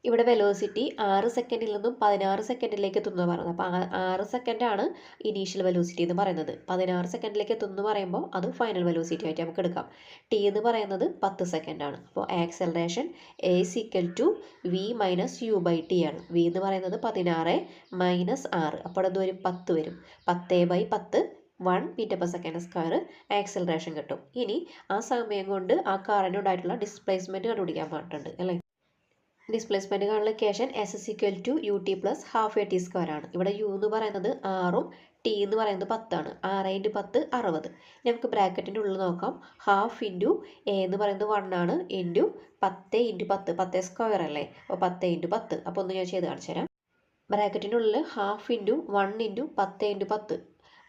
ഇവിടെ വെലോസിറ്റി 6 സെക്കൻഡിൽ നിന്നും 16 സെക്കൻഡിലേക്ക് എത്തുന്നത് പറയുന്നത്. അപ്പോൾ 6 സെക്കൻഡാണ് ഇനീഷ്യൽ വെലോസിറ്റി എന്ന് പറയുന്നത്. 16 സെക്കൻഡിലേക്ക് എത്തുന്നു പറയുമ്പോൾ അത് ഫൈനൽ വെലോസിറ്റി ആയിട്ട് നമുക്ക് എടുക്കാം. ടി എന്ന് പറയുന്നത് 10 സെക്കൻഡാണ്. അപ്പോൾ acceleration a equal to V minus U by t ആണ്. വി എന്ന് പറയുന്നത് 16 മൈനസ് 6 അപ്പോൾ അത് വരും 10 വരും. 10/10 1 metre per second square acceleration കിട്ടും. ഇനി ആ സമയം കൊണ്ട് ആ കാറിനുണ്ടായിട്ടുള്ള ഡിസ്പ്ലേസ്മെൻറ്റ് കണ്ടുപിടിക്കാൻ പറഞ്ഞിട്ടുണ്ട് അല്ലേ. ഡിസ്പ്ലേസ്മെൻറ്റ് കാണുന്ന equation S equal to U T plus half A T square ആണ്. ഇവിടെ യു എന്ന് പറയുന്നത് 6ഉം ടി എന്ന് പറയുന്നത് 10 6 × 10 60. നമുക്ക് ബ്രാക്കറ്റിൻ്റെ ഉള്ളിൽ നോക്കാം. ഹാഫ് ഇൻറ്റു എ എന്ന് പറയുന്നത് 1 ഇൻറ്റു 10 × 10 10 സ്ക്വയർ അല്ലേ. അപ്പോൾ 10 × 10. അപ്പോൾ ഒന്ന് ഞാൻ ചെയ്ത് കാണിച്ചു തരാം. ബ്രാക്കറ്റിൻ്റെ ഉള്ളിൽ ഹാഫ് ഇൻറ്റു 1 ഇൻറ്റു 10 × 10.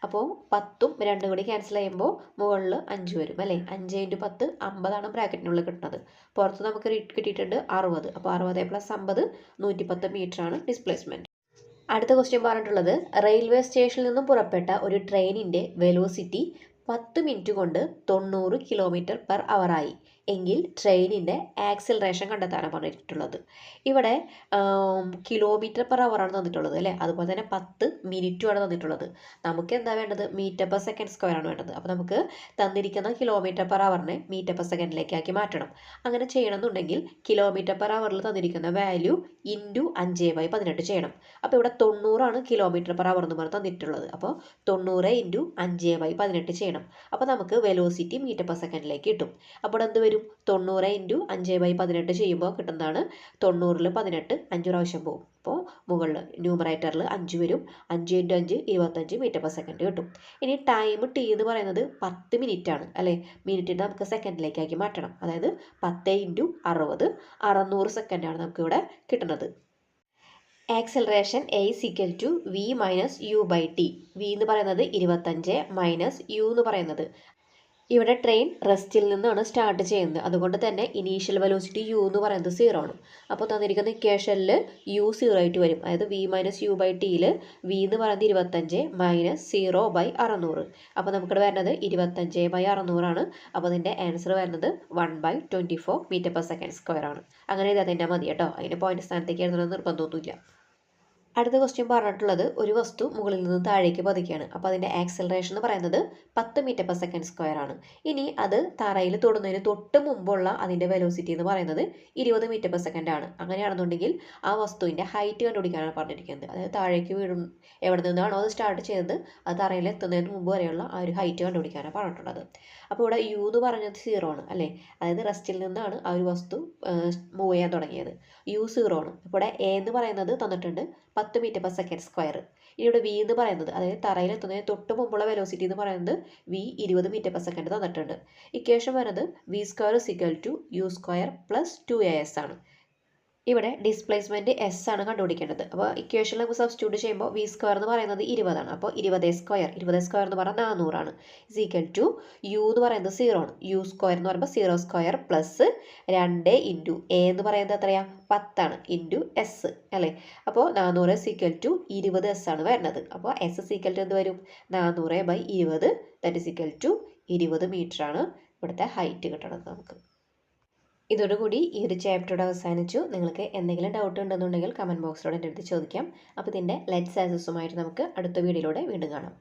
അപ്പോൾ 10ഉം 2ഉം കൂടി ക്യാൻസൽ ചെയ്യുമ്പോൾ മുകളിൽ 5 വരും അല്ലേ. 5 × 10 50 ബ്രാക്കറ്റിനുള്ളിൽ കിട്ടുന്നത്. പുറത്ത് നമുക്ക് കിട്ടിയിട്ടുണ്ട് 60. അപ്പോൾ 60 + 50 110 മീറ്ററാണ് ഡിസ്പ്ലേസ്മെൻറ്റ്. അടുത്ത ക്വസ്റ്റ്യൻ പറഞ്ഞിട്ടുള്ളത് റെയിൽവേ സ്റ്റേഷനിൽ നിന്നും പുറപ്പെട്ട ഒരു ട്രെയിനിൻ്റെ വെലോസിറ്റി 10 മിനിറ്റ് കൊണ്ട് 90 km/h ആയി. എങ്കിൽ ട്രെയിനിൻ്റെ ആക്സിലറേഷൻ കണ്ടെത്താനാണ് പറഞ്ഞിട്ടുള്ളത്. ഇവിടെ കിലോമീറ്റർ പെർ അവർ ആണ് തന്നിട്ടുള്ളത് അല്ലേ. അതുപോലെ തന്നെ 10 മിനിറ്റുമാണ് തന്നിട്ടുള്ളത്. നമുക്ക് എന്താ വേണ്ടത്, മീറ്റർ പെർ സെക്കൻഡ് സ്ക്വയർ ആണ് വേണ്ടത്. അപ്പോൾ നമുക്ക് തന്നിരിക്കുന്ന കിലോമീറ്റർ പെർ അവറിനെ മീറ്റർ പെർ സെക്കൻഡിലേക്ക് ആക്കി മാറ്റണം. അങ്ങനെ ചെയ്യണമെന്നുണ്ടെങ്കിൽ കിലോമീറ്റർ പെർ അവറിൽ തന്നിരിക്കുന്ന വാല്യൂ ഇൻറ്റു 5/18 ചെയ്യണം. അപ്പോൾ ഇവിടെ 90 കിലോമീറ്റർ പെർ അവർ എന്ന് പറഞ്ഞ് തന്നിട്ടുള്ളത്. അപ്പോൾ 90 ഇൻറ്റു 5/18 ചെയ്യണം. അപ്പോൾ നമുക്ക് വെലോസിറ്റി മീറ്റർ പെർ സെക്കൻഡിലേക്ക് കിട്ടും. അപ്പോൾ എന്ത് വരും, 90 ഇൻറ്റു 5/18 ചെയ്യുമ്പോൾ കിട്ടുന്നതാണ് 90ൽ 18 5 പ്രാവശ്യം പോകും. അപ്പോൾ മുകളിൽ ന്യൂമറേറ്ററിൽ 5 വരും. 5 ഇൻറ്റു 5 25 മീറ്റർ പെർ സെക്കൻഡ് കിട്ടും. ഇനി ടൈം ടി എന്ന് പറയുന്നത് 10 മിനിറ്റ് ആണ് അല്ലേ. മിനിറ്റിനെ നമുക്ക് സെക്കൻഡിലേക്കാക്കി മാറ്റണം. അതായത് 10 ഇൻറ്റു 60 600 സെക്കൻഡാണ് നമുക്കിവിടെ കിട്ടുന്നത്. Acceleration A is equal to V minus U by T. V എന്ന് പറയുന്നത് 25 മൈനസ് യു എന്ന് പറയുന്നത്, ഇവിടെ ട്രെയിൻ റെസ്റ്റിൽ നിന്നാണ് സ്റ്റാർട്ട് ചെയ്യുന്നത്. അതുകൊണ്ട് തന്നെ ഇനീഷ്യൽ വെലോസിറ്റി യു എന്ന് പറയുന്നത് 0 ആണ്. അപ്പോൾ തന്നിരിക്കുന്ന ഇക്വേഷനിൽ യു 0 ആയിട്ട് വരും. അതായത് വി മൈനസ് യു ബൈ ടിയിൽ വി എന്ന് പറയുന്നത് 25 മൈനസ് 0/600. അപ്പോൾ നമുക്കിവിടെ വരുന്നത് 25/600 ആണ്. അപ്പോൾ അതിൻ്റെ ആൻസർ വരുന്നത് 1/24 മീറ്റർ പെർ സെക്കൻഡ് സ്ക്വയർ ആണ്. അങ്ങനെ എഴുതാൻ തന്നെ മതി കേട്ടോ. അതിൻ്റെ പോയിന്റ് സ്ഥാനത്തേക്ക് എഴുതണമെന്ന് നിർബന്ധമൊന്നുമില്ല. അടുത്ത ക്വസ്റ്റ്യൻ പറഞ്ഞിട്ടുള്ളത്, ഒരു വസ്തു മുകളിൽ നിന്ന് താഴേക്ക് പതിക്കുകയാണ്. അപ്പോൾ അതിൻ്റെ ആക്സിലറേഷൻ എന്ന് പറയുന്നത് 10 മീറ്റർ പെർ സെക്കൻഡ് സ്ക്വയർ ആണ്. ഇനി അത് തറയിൽ തൊടുന്നതിന് തൊട്ട് മുമ്പുള്ള അതിൻ്റെ വെലോസിറ്റി എന്ന് പറയുന്നത് 20 മീറ്റർ പെർ സെക്കൻഡ് ആണ്. അങ്ങനെയാണെന്നുണ്ടെങ്കിൽ ആ വസ്തുവിൻ്റെ ഹൈറ്റ് കണ്ടുപിടിക്കാനാണ് പറഞ്ഞിരിക്കുന്നത്. അതായത് താഴേക്ക് വീഴും എവിടെ നിന്നാണോ അത് സ്റ്റാർട്ട് ചെയ്തത് അത് തറയിൽ എത്തുന്നതിന് മുമ്പ് വരെയുള്ള ആ ഒരു ഹൈറ്റ് കണ്ടുപിടിക്കാനാണ് പറഞ്ഞിട്ടുള്ളത്. അപ്പോൾ ഇവിടെ യു എന്ന് പറഞ്ഞത് 0 ആണ് അല്ലേ. അതായത് റെസ്റ്റിൽ നിന്നാണ് ആ ഒരു വസ്തു മൂവ് ചെയ്യാൻ തുടങ്ങിയത്. യു 0 ആണ്. ഇവിടെ എ എന്ന് പറയുന്നത് തന്നിട്ടുണ്ട് 10 മീറ്റർ പെർ സെക്കൻഡ് സ്ക്വയർ. ഇവിടെ വി എന്ന് പറയുന്നത്, അതായത് തറയിൽ എത്തുന്നതിന് തൊട്ട് മുമ്പുള്ള വെലോസിറ്റി എന്ന് പറയുന്നത് വി 20 മീറ്റർ പെർ സെക്കൻഡ് തന്നിട്ടുണ്ട്. ഇക്വേഷൻ വരുന്നത് V square is equal to U square plus 2as ആണ്. ഇവിടെ ഡിസ്പ്ലേസ്മെൻറ്റ് എസ് ആണ് കണ്ടുപിടിക്കേണ്ടത്. അപ്പോൾ ഇക്വേഷനിൽ നമുക്ക് സബ്സ്റ്റിറ്റ്യൂട്ട് ചെയ്യുമ്പോൾ വി സ്ക്വയർ എന്ന് പറയുന്നത് 20 ആണ്. അപ്പോൾ 20 സ്ക്വയർ എന്ന് പറഞ്ഞാൽ 400 ആണ്. ഇസ് ഈക്വൽ ടു യു എന്ന് പറയുന്നത് 0 ആണ്. യു സ്ക്വയർ എന്ന് പറയുമ്പോൾ 0 സ്ക്വയർ പ്ലസ് 2 ഇൻറ്റു എ എന്ന് പറയുന്നത് എത്രയാണ്, 10 ആണ്, ഇൻറ്റു എസ് അല്ലേ. അപ്പോൾ 400 ഇസ് ഈക്വൽ ടു 20s ആണ് വരുന്നത്. അപ്പോൾ എസ് ഇസ് ഈക്വൽ ടു എന്ത് വരും, 400/20 that is equal to 20 metre ആണ് ഇവിടുത്തെ ഹൈറ്റ് കിട്ടണത് നമുക്ക്. ഇതോടുകൂടി ഈ ഒരു ചാപ്റ്ററോട് അവസാനിച്ചു. നിങ്ങൾക്ക് എന്തെങ്കിലും ഡൗട്ട് ഉണ്ടെന്നുണ്ടെങ്കിൽ കമൻറ്റ് ബോക്സിലൂടെ എൻ്റെ അടുത്ത് ചോദിക്കാം. അപ്പോൾ ഇതിൻ്റെ ലെറ്റ്സ് ആൻസേഴ്സുമായിട്ട് നമുക്ക് അടുത്ത വീഡിയോയിലൂടെ വീണ്ടും കാണാം.